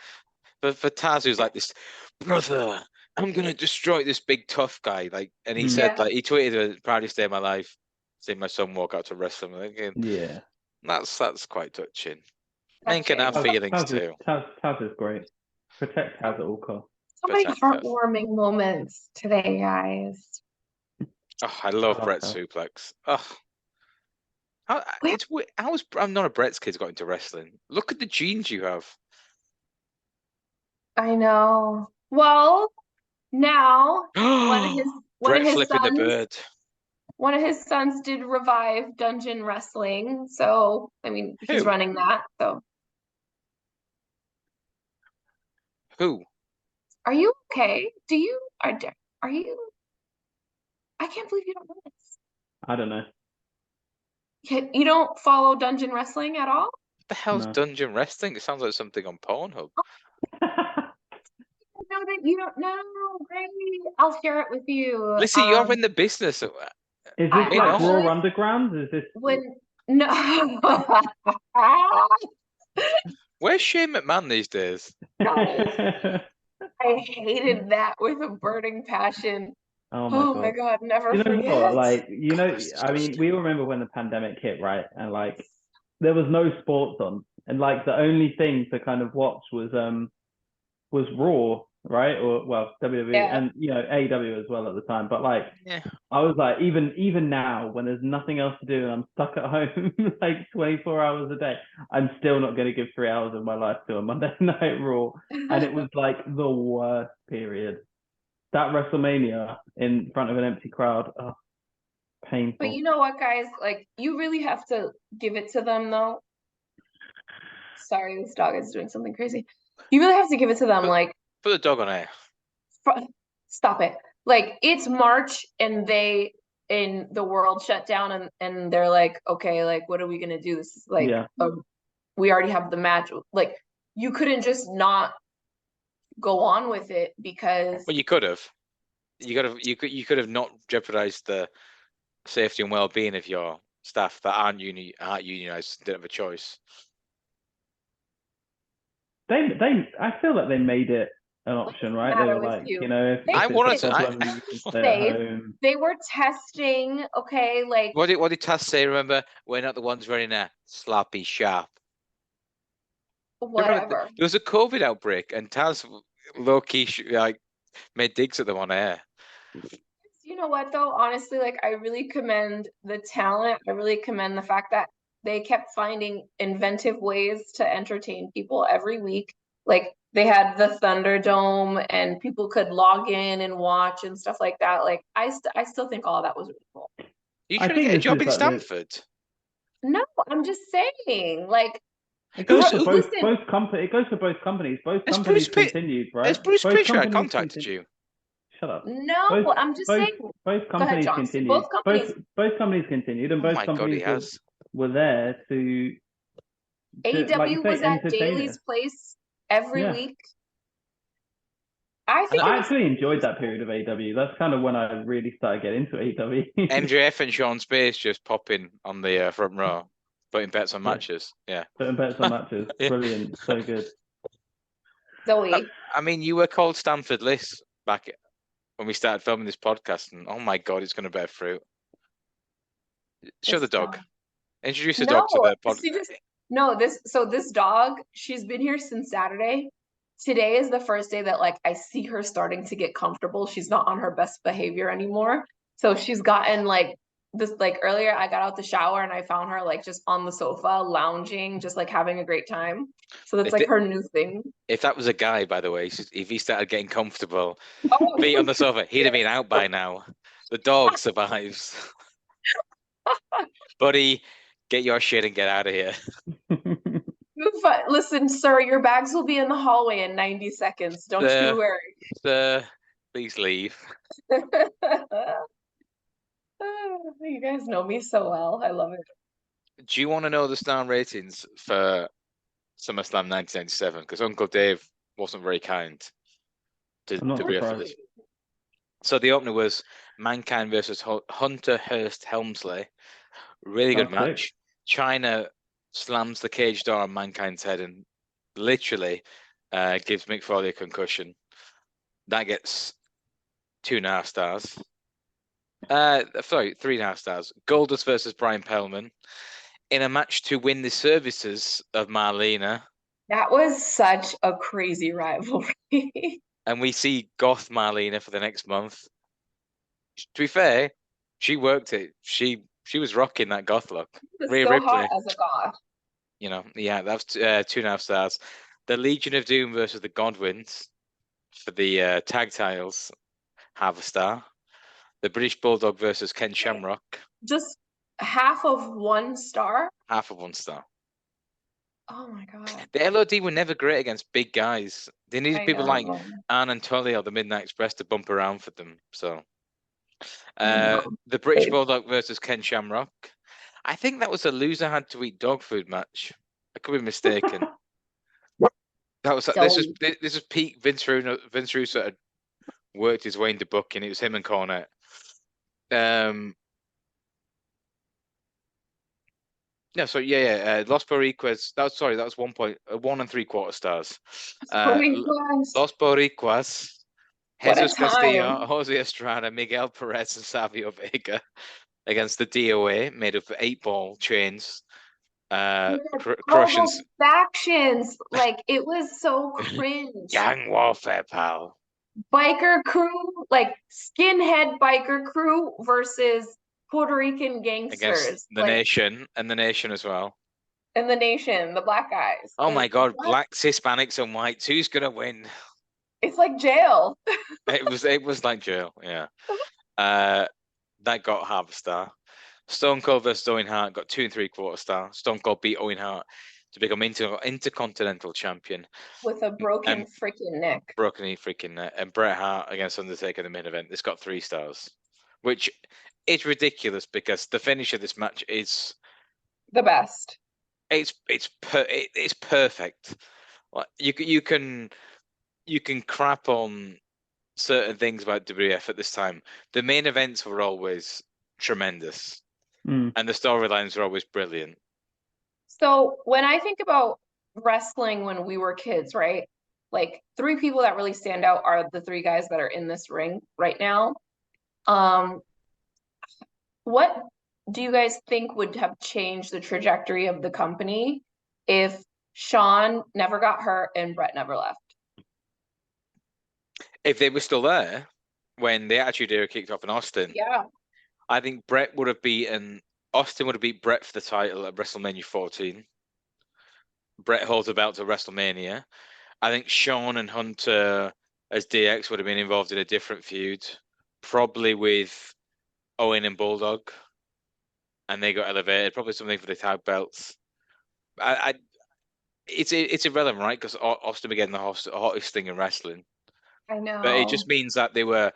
for Taz, who's like this brother, I'm gonna destroy this big tough guy. Like, and he Mm. said, like, he tweeted, "Proudest day of my life, seeing my son walk out to wrestling." Again, Yeah. that's quite touching. Men can have Touching. feelings too. Taz is great. Protect Taz at all costs. So many Protect Taz. heartwarming moments today, guys. Oh, I love love Bret Taz. suplex. Oh, I'm not a Bret's kid got into wrestling. Look at the genes you have. I know. Well, now one of Bret his flipping the sons bird. one of his sons did revive dungeon wrestling. So, I mean, he's Who? running that. So, Who? are you okay? Are you? I can't believe you don't know this. I don't know. You don't follow dungeon wrestling at all? What the hell's No. dungeon wrestling? It sounds like something on Pornhub. Know that you don't know. Great. I'll share it with you. Lissy, you're in the business. Is this I like actually- Raw Underground? Is this no. Where's Shane McMahon these days? No. I hated that with a burning passion. Oh my God. Never You know forget. what? Like, I mean, we all remember when the pandemic hit, right? And like, there was no sports on, and like the only thing to kind of watch was Raw, right? Or well, WWE, Yeah. and AEW as well at the time. But like, Yeah. I was like, even now when there's nothing else to do and I'm stuck at home like 24 hours a day, I'm still not going to give 3 hours of my life to a Monday Night Raw. And it was like the worst period. That WrestleMania in front of an empty crowd, oh, painful. But you know what, guys? Like, you really have to give it to them, though. Sorry, this dog is doing something crazy. You really have to give it to them. Like, Put the dog on air. stop it. Like, it's March and the world shut down and they're like, okay, like, what are we gonna do? This is like, Yeah. we already have the match. Like, you couldn't just not go on with it because. Well, you could have. You could have not jeopardized the safety and well-being of your staff that aren't unionized. Didn't have a choice. I feel like they made it an option, right? They were like, They were testing, okay, like. What did Taz say? Remember, we're not the ones running a sloppy shop. Whatever. There was a COVID outbreak, and Taz low-key made digs at them on air. You know what, though? Honestly, like, I really commend the talent. I really commend the fact that they kept finding inventive ways to entertain people every week. Like, they had the Thunderdome and people could log in and watch and stuff like that. Like, I still think all of that was really cool. You trying to get a job in Stanford? No, I'm just saying, like, it goes for both companies. It goes for both companies. Both companies continued, right? Has Bruce Prichard contacted you? Shut up. No, I'm just saying. Both companies continued. Both companies continued, and both companies were there to. AEW was at Daly's place every week. I actually enjoyed that period of AEW. That's kind of when I really started getting into AEW. MJF and Sean Spears just popping on the front row, putting bets on matches. Yeah. Putting bets on matches. Brilliant. So good. Zoe. I mean, you were called Stanford Liss back when we started filming this podcast, and oh my God, it's going to bear fruit. Show the dog. Introduce the dog to the podcast. This dog, she's been here since Saturday. Today is the first day that, like, I see her starting to get comfortable. She's not on her best behavior anymore. So she's gotten like this, like earlier I got out the shower and I found her like just on the sofa lounging, just like having a great time. So that's like her new thing. If that was a guy, by the way, if he started getting comfortable, feet on the sofa, he'd have been out by now. The dog survives. Buddy, get your shit and get out of here. Listen, sir, your bags will be in the hallway in 90 seconds. Don't you worry. Sir, please leave. You guys know me so well. I love it. Do you want to know the star ratings for SummerSlam 1997? Because Uncle Dave wasn't very kind to be for this. So the opener was Mankind versus Hunter Hearst Helmsley. Really good match. China slams the cage door on Mankind's head and literally gives Mick Foley a concussion. That gets 2.5 stars. Sorry, 3.5 stars. Goldust versus Brian Pillman in a match to win the services of Marlena. That was such a crazy rivalry. And we see Goth Marlena for the next month. To be fair, she worked it. She was rocking that goth look. Rhea so Ripley, hot as a goth. You know, yeah, that's 2.5 stars. The Legion of Doom versus the Godwins for the tag titles, 0.5 star. The British Bulldog versus Ken Shamrock. Just half of 1 star? Half of 1 star. Oh my god. The LOD were never great against big guys. They needed people like Anne and Tully or the Midnight Express to bump around for them. So the British Bulldog versus Ken Shamrock. I think that was a loser had to eat dog food match. I could be mistaken. That was this was peak Vince Russo had worked his way into booking. It was him and Cornette. No, so Los Boricuas. That was 1 1.3 stars. Los Boricuas, Jesus Castillo, Jose Estrada, Miguel Perez, and Savio Vega against the DOA, made of 8-ball chains. Crushing factions, like it was so cringe. Gang warfare, pal. Biker crew, like skinhead biker crew versus Puerto Rican gangsters against the Nation and the Nation as well. And the Nation, the black guys. Oh my god, blacks, Hispanics, and whites. Who's gonna win? It's like jail. It was like jail, yeah. That got 0.5 star. Stone Cold versus Owen Hart got 2.75 stars. Stone Cold beat Owen Hart to become Intercontinental Champion with a broken freaking neck. Broken freaking neck. And Bret Hart against Undertaker in the main event. This got 3 stars, which is ridiculous because the finish of this match is the best. It's perfect. Like you can crap on certain things about WWF at this time. The main events were always tremendous, and the storylines were always brilliant. So when I think about wrestling when we were kids, right? Like 3 people that really stand out are the 3 guys that are in this ring right now. What do you guys think would have changed the trajectory of the company if Shawn never got hurt and Bret never left? If they were still there when the Attitude Era kicked off in Austin, yeah, I think Austin would have beat Bret for the title at WrestleMania 14. Bret holds the belt to WrestleMania. I think Shawn and Hunter as DX would have been involved in a different feud, probably with Owen and Bulldog, and they got elevated. Probably something for the tag belts. It's irrelevant, right? Because Austin became the hottest thing in wrestling. I know, but it just means that there'd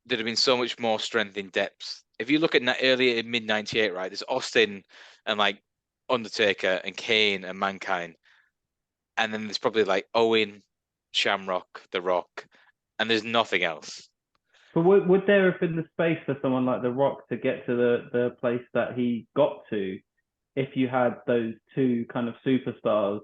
have been so much more strength in depth. If you look at earlier in mid '98, right? There's Austin and like Undertaker and Kane and Mankind, and then there's probably like Owen, Shamrock, The Rock, and there's nothing else. But would there have been the space for someone like The Rock to get to the place that he got to if you had those 2 kind of superstars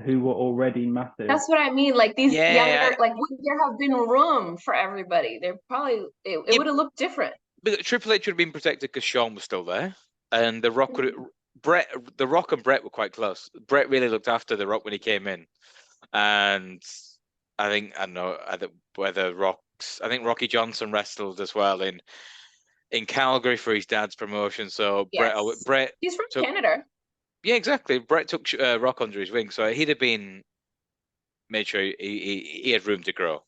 who were already massive? That's what I mean. Like these younger, like would there have been room for everybody? There probably it would have looked different. But Triple H would have been protected because Shawn was still there, and The Rock would The Rock and Bret were quite close. Bret really looked after The Rock when he came in, and I think I think Rocky Johnson wrestled as well in Calgary for his dad's promotion. So yes. Bret he's from Canada. Yeah, exactly. Bret took Rock under his wing, so he'd have made sure he had room to grow.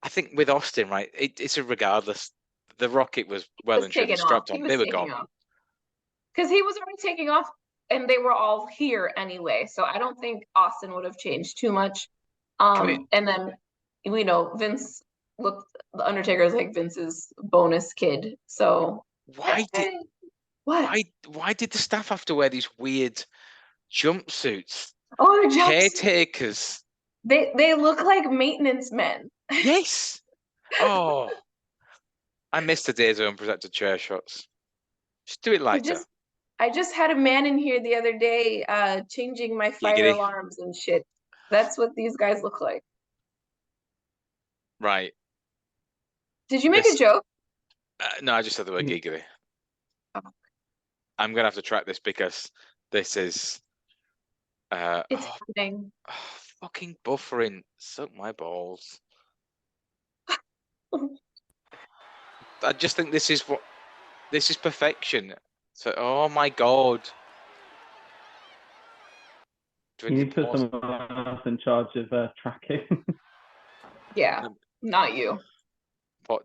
I think with Austin, right, it's a regardless. The Rocket was well and truly strapped on. They were gone. Because he was already taking off, and they were all here anyway. So I don't think Austin would have changed too much. And then we know Vince the Undertaker is like Vince's bonus kid. So why did the staff have to wear these weird jumpsuits? Oh, the caretakers. They look like maintenance men. Yes. Oh, I miss the days of unprotected chair shots. Just do it lighter. I just had a man in here the other day changing my fire alarms and shit. That's what these guys look like. Right. Did you make a joke? No, I just said the word giggly. Oh. I'm gonna have to track this because this is it's happening. Fucking buffering. Suck my balls. I just think this is perfection. So, oh my god. You need to put someone else in charge of tracking. Yeah, not you.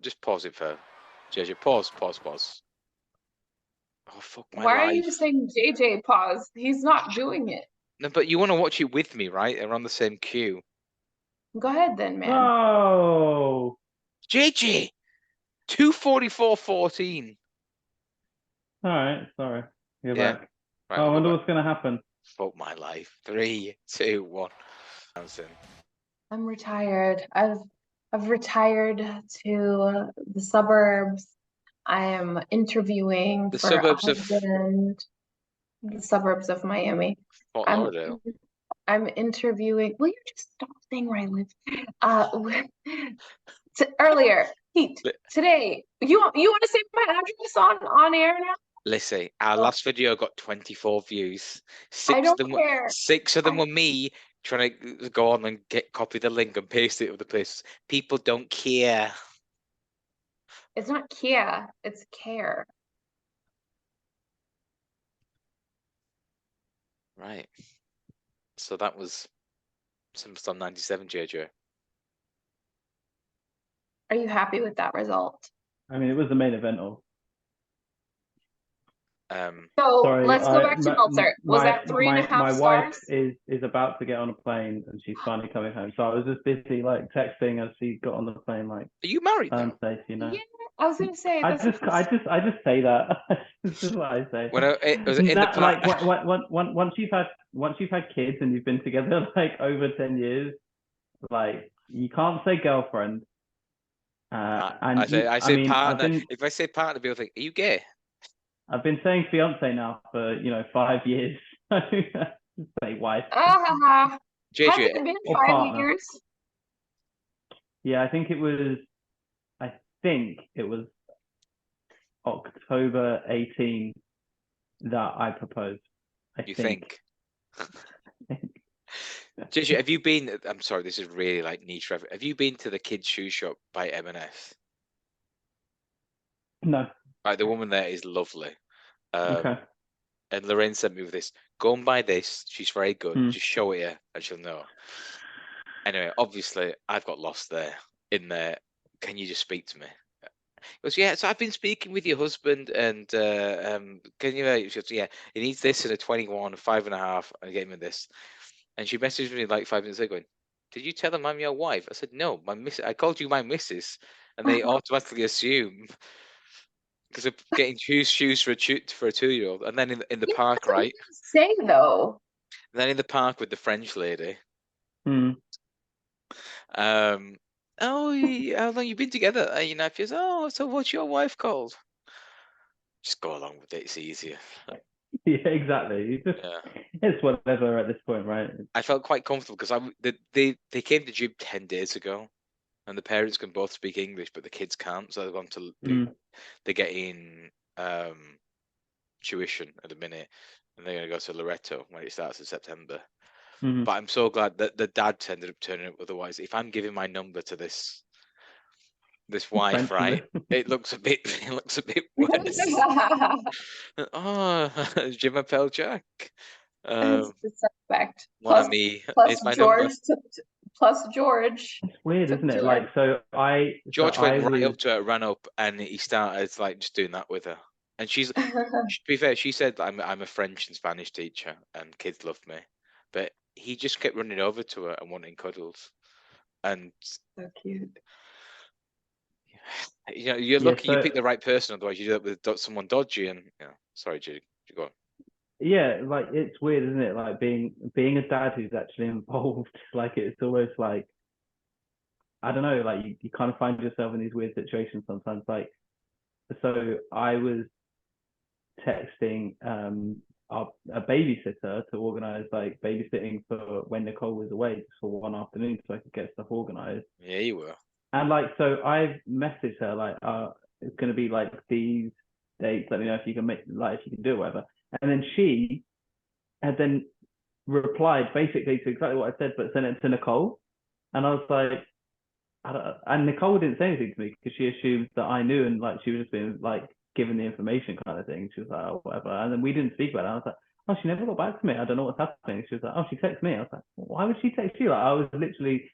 Just pause it for JJ. Pause. Oh, fuck my Why life. are you saying JJ pause? He's not doing it. No, but you want to watch it with me, right? We're on the same queue. Go ahead then, man. Oh! JJ! 2:44:14. Alright, sorry. You're back. Right, I wonder what's going to happen. Fuck my life. 3, 2, 1. I'm retired. I've retired to the suburbs. I am interviewing The for suburbs a husband. The suburbs of Miami. Fort Lauderdale. I'm interviewing. Will you just stop saying where I live? Earlier, Pete. Today, you want to say my address on air now? Lissy, our last video got 24 views. I don't care. 6 of them were me trying to go on and copy the link and paste it other places. People don't care. It's not Kia, it's care. Right. So that was Summerslam 97, JJ. Are you happy with that result? I mean, it was the main event of. So let's go back to Meltzer. Was that 3.5 stars? My wife is about to get on a plane and she's finally coming home. So I was just busy like texting as she got on the plane. Like, are you married? Safe, you know. Yeah, I was gonna say. I just say that. This is what I say. When it was in the like once you've had kids and you've been together like over 10 years, like you can't say girlfriend. I say partner. If I say partner, people think, are you gay? I've been saying fiance now for 5 years. Say wife. Has JJ, it been 5 years? Yeah, I think it was October 18 that I proposed. I think. JJ, have you been? I'm sorry, this is really like niche. Have you been to the kids' shoe shop by M&S? No. Right, the woman there is lovely. Okay. And Lorraine sent me with this. Go and buy this. She's very good. Just show it her, and she'll know. Anyway, obviously, I've got lost there. In there, can you just speak to me? He goes, yeah. So I've been speaking with your husband, and can you? She goes, yeah. He needs this in a 21, 5.5. I gave him this, and she messaged me like 5 minutes ago, going, "Did you tell them I'm your wife?" I said, "No, my miss. I called you my missus," and they automatically assume. Because of getting shoes for a 2-year-old, and then in the park, right? Say though. And then in the park with the French lady. Oh, how long you been together? She goes, oh, so what's your wife called? Just go along with it. It's easier. Yeah, exactly. It's whatever at this point, right? I felt quite comfortable because they came to gym 10 days ago, and the parents can both speak English, but the kids can't. So they've gone to they're getting tuition at the minute, and they're going to go to Loreto when it starts in September. But I'm so glad that the dad ended up turning up. Otherwise, if I'm giving my number to this wife, right, it looks a bit worse. Je m'appelle Jack. Suspect. Plus my George. number. Plus George. It's weird, isn't it? Like, George went right up to her, ran up, and he started like just doing that with her. And she's, to be fair, she said, I'm a French and Spanish teacher, and kids love me. But he just kept running over to her and wanting cuddles. And so cute. You're lucky you picked the right person. Otherwise, you do that with someone dodgy. And sorry, Judy, go on. Yeah, like it's weird, isn't it? Like being a dad who's actually involved. Like it's almost like, I don't know. Like you kind of find yourself in these weird situations sometimes. Like, so I was texting a babysitter to organize like babysitting for when Nicole was away, just for one afternoon, so I could get stuff organized. Yeah, you were. And like, so I've messaged her like, it's gonna be like these dates. Let me know if you can make, like, if you can do it, whatever. And then she had then replied basically to exactly what I said, but sent it to Nicole. And I was like, and Nicole didn't say anything to me because she assumed that I knew, and like she was just being like given the information kind of thing. She was like, oh, whatever. And then we didn't speak about it. I was like, oh, she never got back to me. I don't know what's happening. She was like, oh, she texted me. I was like, why would she text you? Like, I was literally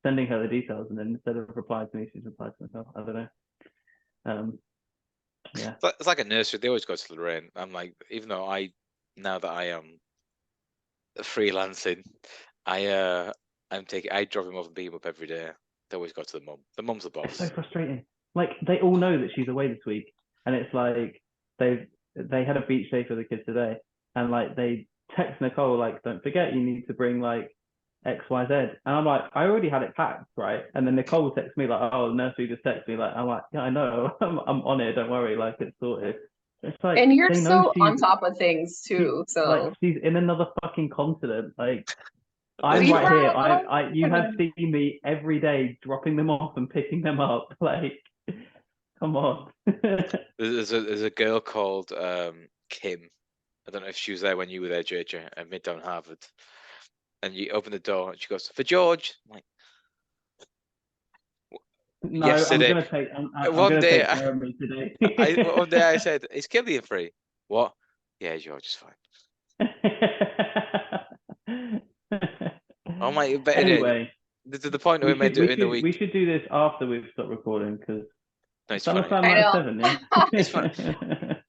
sending her the details, and then instead of replying to me, she's replied to herself. I don't know. Yeah. It's like a nursery. They always go to Lorraine. I'm like, even though now that I am freelancing, I drop him off and beat him up every day. They always go to the mum. The mum's the boss. It's so frustrating. Like, they all know that she's away this week, and it's like they had a beach day for the kids today, and like they text Nicole like, don't forget, you need to bring like XYZ, and I'm like, I already had it packed, right? And then Nicole texts me like, oh, nursery just texted me, like, I'm like, yeah, I know, I'm on it, don't worry, like, it's sorted. It's like, and you're so on top of things too, so like she's in another fucking continent, like. I'm right here. You have seen me every day dropping them off and picking them up. Like, come on. There's a girl called Kim. I don't know if she was there when you were there, JJ, at Midtown Harvard. And you open the door and she goes, for George. I'm like, no, yesterday, I'm gonna take Jeremy today. One day I said, is Killian free? What? Yeah, George is fine. Oh my! Anyway, to the point we made it in the week. We should do this after we've stopped recording because it's Summerslam '97, yeah. It's fun.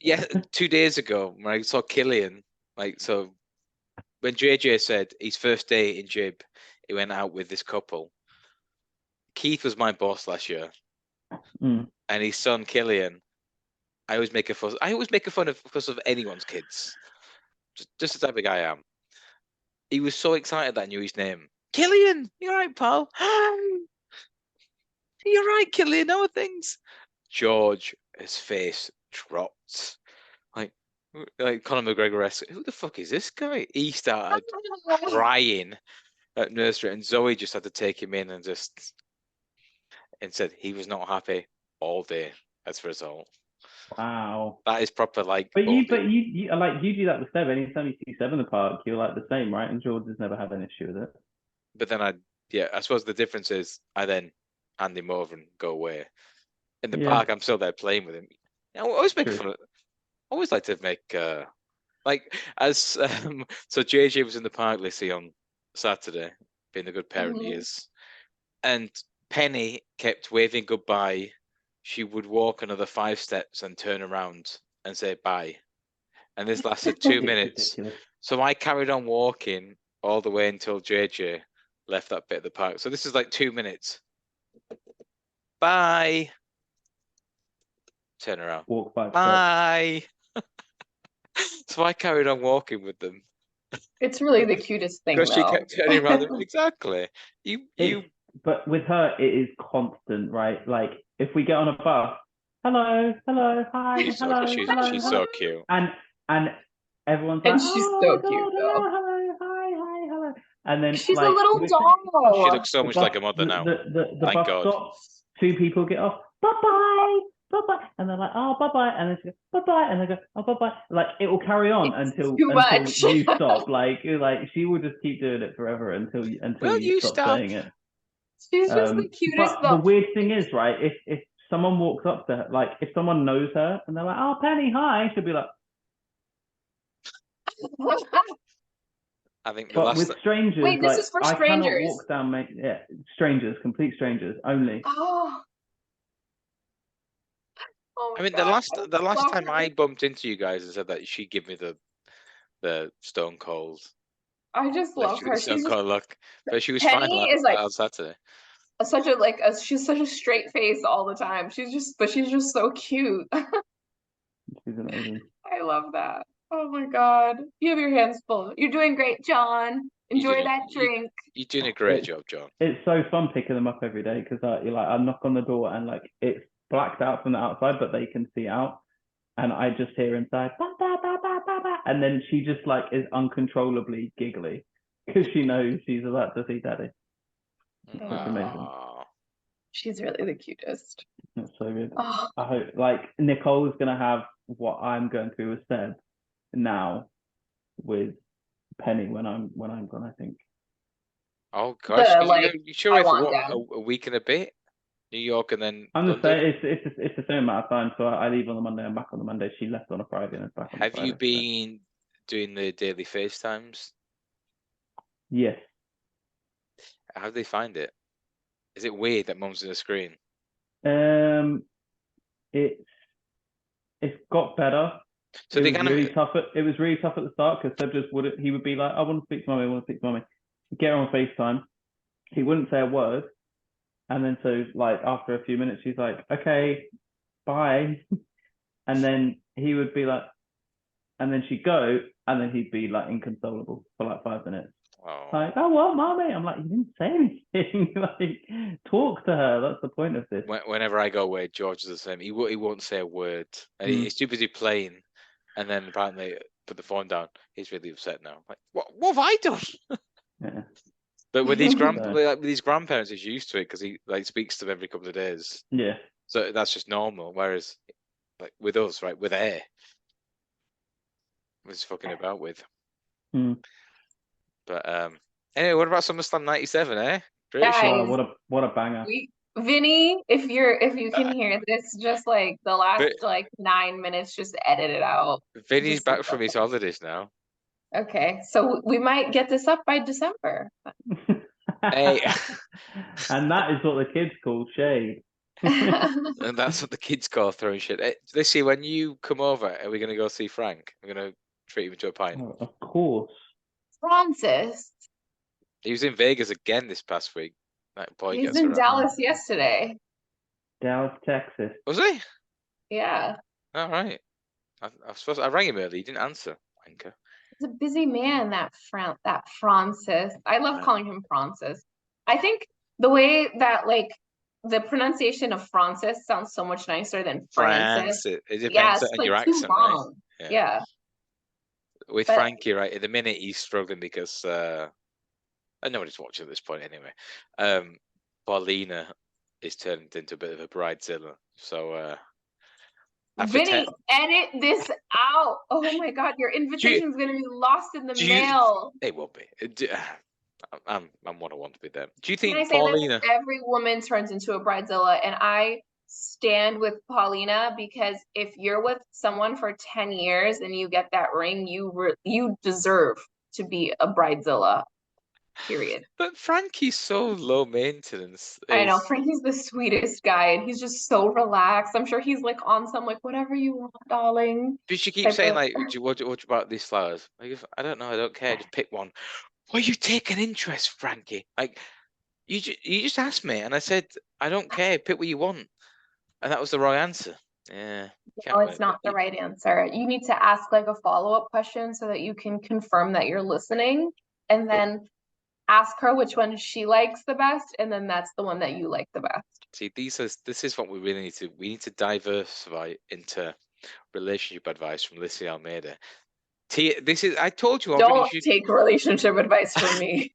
Yeah, 2 days ago when I saw Killian, like, so when JJ said his first day in Jib, he went out with this couple. Keith was my boss last year, and his son Killian. I always make a fuss. I always make a fun of anyone's kids, just the type of guy I am. He was so excited that I knew his name. Killian, you're right, pal. You're right, Killian. How are things? George, his face dropped. Like Conor McGregor-esque. Who the fuck is this guy? He started crying at nursery, and Zoe just had to take him in and said he was not happy all day as a result. Wow. That is proper, like. But you do that with Seb. Anytime you see Seb in the park, you're like the same, right? And George has never had an issue with it. But then I suppose the difference is I then hand him over and go away. In the park, I'm still there playing with him. I always make fun of it. I always like to make so JJ was in the park, Lissy, on Saturday, being the good parent he is, and Penny kept waving goodbye. She would walk another 5 steps and turn around and say bye. And this lasted 2 minutes. So I carried on walking all the way until JJ left that bit of the park. So this is like 2 minutes. Bye. Turn around. Walk 5 steps. Bye. So I carried on walking with them. It's really the cutest thing, because she kept turning around. Exactly. But with her, it is constant, right? Like, if we get on a bus, hello, hi, she's hello, she's so cute. And everyone's like, and she's so cute, hello, hi, hello. And then she's like, a little doll. She looks so much like a mother now. The bus stops, 2 people get off, bye-bye. And they're like, oh, bye-bye. And then she goes, bye-bye. And they go, oh, bye-bye. Like, it will carry on until you stop. Like she will just keep doing it forever until you stop saying it. She's just the cutest. But the weird thing is, right, if someone walks up to her, like, if someone knows her and they're like, oh, Penny, hi, she'll be like. I think with strangers, wait, this is for strangers. I cannot walk down, strangers, complete strangers only. Oh I mean, the last time I bumped into you guys and said that she'd give me the Stone Cold. I just love her. Stone Cold look, but she was Penny fine is like on Saturday. She's such a straight face all the time. She's just so cute. She's amazing. I love that. Oh my God, you have your hands full. You're doing great, John. Enjoy that drink. You're doing a great job, John. It's so fun picking them up every day because I knock on the door and like it's blacked out from the outside, but they can see out, and I just hear inside, bah, bah, bah, bah, bah, bah. And then she just like is uncontrollably giggly because she knows she's about to see Daddy. It's amazing. She's really the cutest. That's so good. Oh, I hope like Nicole's gonna have what I'm going through with Seb now with Penny when I'm gone, I think. Oh gosh, the like you sure I if want what down. a week and a bit, New York and then I'm just London. saying it's the same amount of time. So I leave on the Monday, I'm back on the Monday. She left on a Friday and is back on the Have Friday. you been doing the daily FaceTimes? Yes. How do they find it? Is it weird that mum's in the screen? It's got better. So it they was kind really of tough. It was really tough at the start because Seb just would he would be like, I want to speak to mommy, I want to speak to mommy. Get her on FaceTime. He wouldn't say a word. And then so like after a few minutes, she's like, okay, bye. And then he would be like, and then she'd go, and then he'd be like inconsolable for like 5 minutes. oh. Like, oh well, mommy. I'm like, you didn't say anything. Like, talk to her. That's the point of this. Whenever I go away, George is the same. He won't say a word. And he's too busy playing. And then apparently put the phone down. He's really upset now. Like, what have I done? Yeah. But with these So- grandparents, he's used to it because he like speaks to them every couple of days. Yeah. So that's just normal. Whereas, like with us, right, with air, was fucking about with. But anyway, what about SummerSlam '97? Great Guys, show. Wow, what a banger. Vinny, if you can hear this, just like the last like 9 minutes, just edit it out. Vinny's Just back from his holidays now. Okay, so we might get this up by December. Hey. And that is what the kids call shade. And that's what the kids call throwing shit. Lissy, when you come over, are we going to go see Frank? We're going to treat him to a pint. Oh, of course. Francis. He was in Vegas again this past week. That boy He's gets in around. Dallas yesterday. Dallas, Texas. Was he? Yeah. All right. I rang him early. He didn't answer. Wanker. He's a busy man, that Francis. I love calling him Francis. I think the way that like the pronunciation of Francis sounds so much nicer than Francis. It depends on your accent, right? Yeah. With Frankie, right, at the minute he's struggling because nobody's watching at this point anyway. Paulina is turned into a bit of a bridezilla. So Vinny, edit this out. Oh my god, your invitation is gonna be lost in the mail. It will be. I'm what I want to be there. Do you think Can I say Paulina? That every woman turns into a bridezilla, and I stand with Paulina because if you're with someone for 10 years and you get that ring, you deserve to be a bridezilla. Period. But Frankie's so low maintenance. I know Frankie's the sweetest guy, and he's just so relaxed. I'm sure he's like on some like whatever you want, darling. But she keeps saying like, what about these flowers? Like, I don't know, I don't care. Just pick one. Well, you take an interest, Frankie. Like, you just asked me, and I said I don't care. Pick what you want, and that was the wrong answer. Yeah. No, it's not the right answer. You need to ask like a follow-up question so that you can confirm that you're listening, and then ask her which one she likes the best, and then that's the one that you like the best. See, this is what we really need to. We need to diversify into relationship advice from Lissy Almeida. I told you already. Don't take relationship advice from me.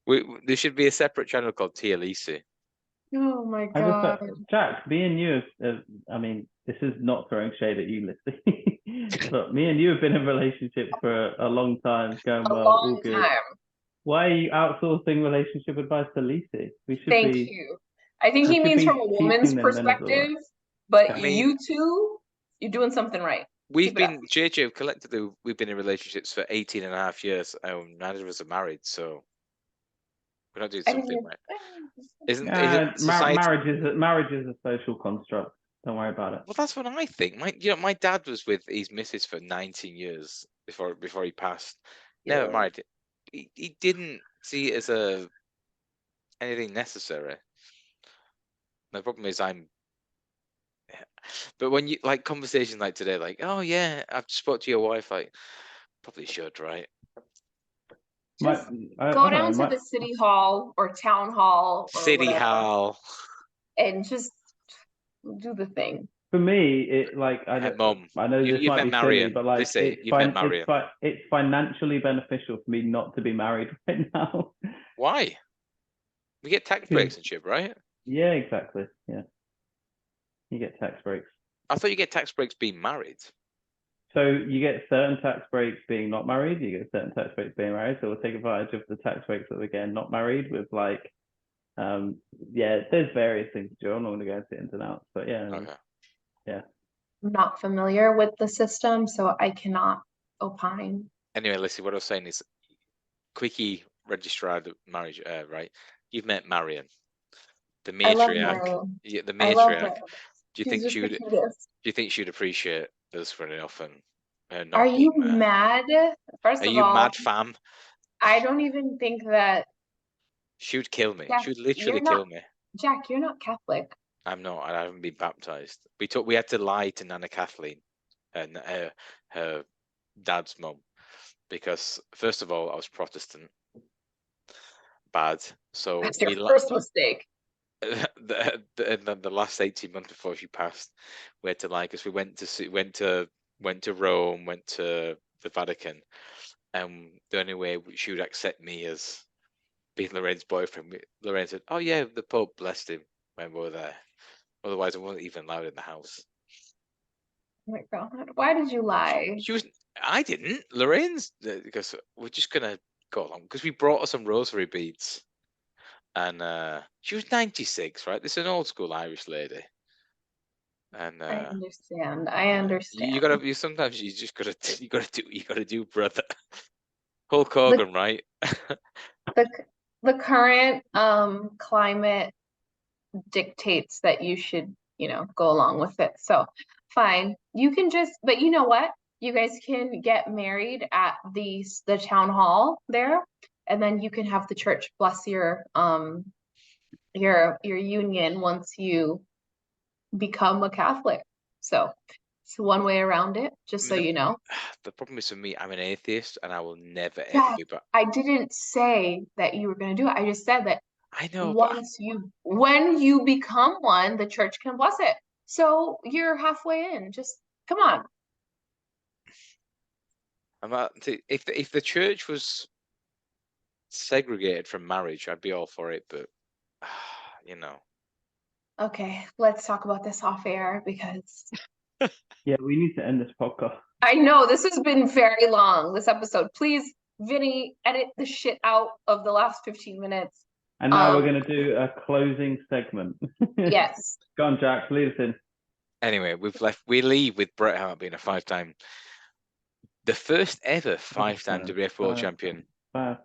There should be a separate channel called Tia Lissy. Oh my god. Jack, me and you, I mean, this is not throwing shade at you, Lissy, but me and you have been in relationships for a long time, going well, all good. Time. Why are you outsourcing relationship advice to Lissy? Thank you. I think he means from a woman's perspective, but you two, you're doing something right. We've been, JJ, collectively, we've been in relationships for 18 and a half years. Neither of us are married, so we're not doing something right. Isn't marriage is a social construct. Don't worry about it. Well, that's what I think. My dad was with his missus for 19 years before he passed. Never married. He didn't see it as anything necessary. The problem is but when you like conversations like today, like, oh yeah, I've spoke to your wife, like probably should, right? Just go down to the city hall or town hall or city hall and just do the thing. For me, it like I know this might be silly, but like it's financially beneficial for me not to be married right now. Why? We get tax breaks and shit, right? Yeah, exactly. Yeah, you get tax breaks. I thought you get tax breaks being married. So you get certain tax breaks being not married. You get certain tax breaks being married. So we'll take advantage of the tax breaks that we're getting not married with like, yeah, there's various things to do. I'm not going to go into ins and outs, but yeah, Okay. yeah. I'm not familiar with the system, so I cannot opine. Anyway, Lissy, what I was saying is, quickie registrar of marriage, right? You've met Marion, the I love matriarch. Marion. Yeah, the I love her. matriarch. Do you She's think just she the would? Do cutest. you think she'd appreciate us very often? Are Not you being there. mad? First Are of you all, mad, fam? I don't even think that She would kill me. Jack, She would literally you're not kill me. Jack, you're not Catholic. I'm not. I haven't been baptized. We had to lie to Nana Kathleen and her dad's mum, because first of all I was Protestant. Bad. So That's your we first mistake. the last 18 months before she passed, we had to lie because we went to Rome, went to the Vatican, and the only way she would accept me as being Lorraine's boyfriend, Lorraine said, "Oh yeah, the Pope blessed him when we were there. Otherwise, I wasn't even allowed in the house." Oh my God, why did you lie? She was. I didn't. Lorraine's, because we're just gonna go along because we brought her some rosary beads, and she was 96, right? This is an old school Irish lady, and I understand. I understand. sometimes you just gotta do, brother. Hulk Hogan, right? The current climate dictates that you should, go along with it. So fine. You can but you know what? You guys can get married at the town hall there, and then you can have the church bless your union once you become a Catholic. So it's one way around it, just so you know. The problem is for me, I'm an atheist, and I will never ever Yeah, be back. I didn't say that you were going to do it. I just said that I know, when you become one, the church can bless it. So you're halfway in. Just come on. if the church was segregated from marriage, I'd be all for it, but Okay, let's talk about this off air because Yeah, we need to end this podcast. I know this has been very long, this episode. Please, Vinny, edit the shit out of the last 15 minutes. And now we're going to do a closing segment. Yes. Go on, Jack, leave us in. Anyway, we leave with Bret Hart being the first ever five-time WWF World Champion. I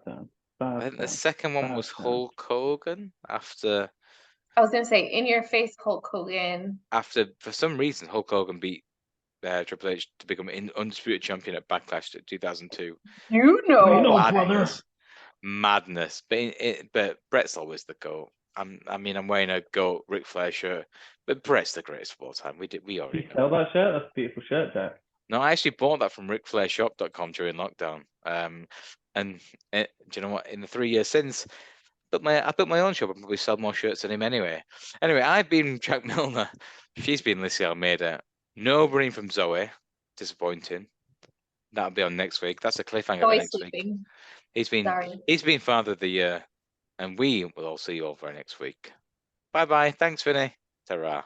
think the second one was Hulk Hogan after. I was going to say, in your face, Hulk Hogan. After, for some reason, Hulk Hogan beat Triple H to become undisputed champion at Backlash 2002. Madness. But Bret's always the GOAT. I'm wearing a GOAT Ric Flair shirt, but Bret's the greatest of all time. We already know. Sell that shirt? That's a beautiful shirt, Jack. No, I actually bought that from RicFlairShop.com during lockdown. And do you know what? In the 3 years since, I built my own shop and probably sell more shirts than him anyway. Anyway, I've been Jack Milner. She's been Lissy Almeida. No brain from Zoe. Disappointing. That'll be on next week. That's a cliffhanger for next week. He's been Father of the Year, and we will all see you over next week. Bye bye. Thanks, Vinny. Ta-ra.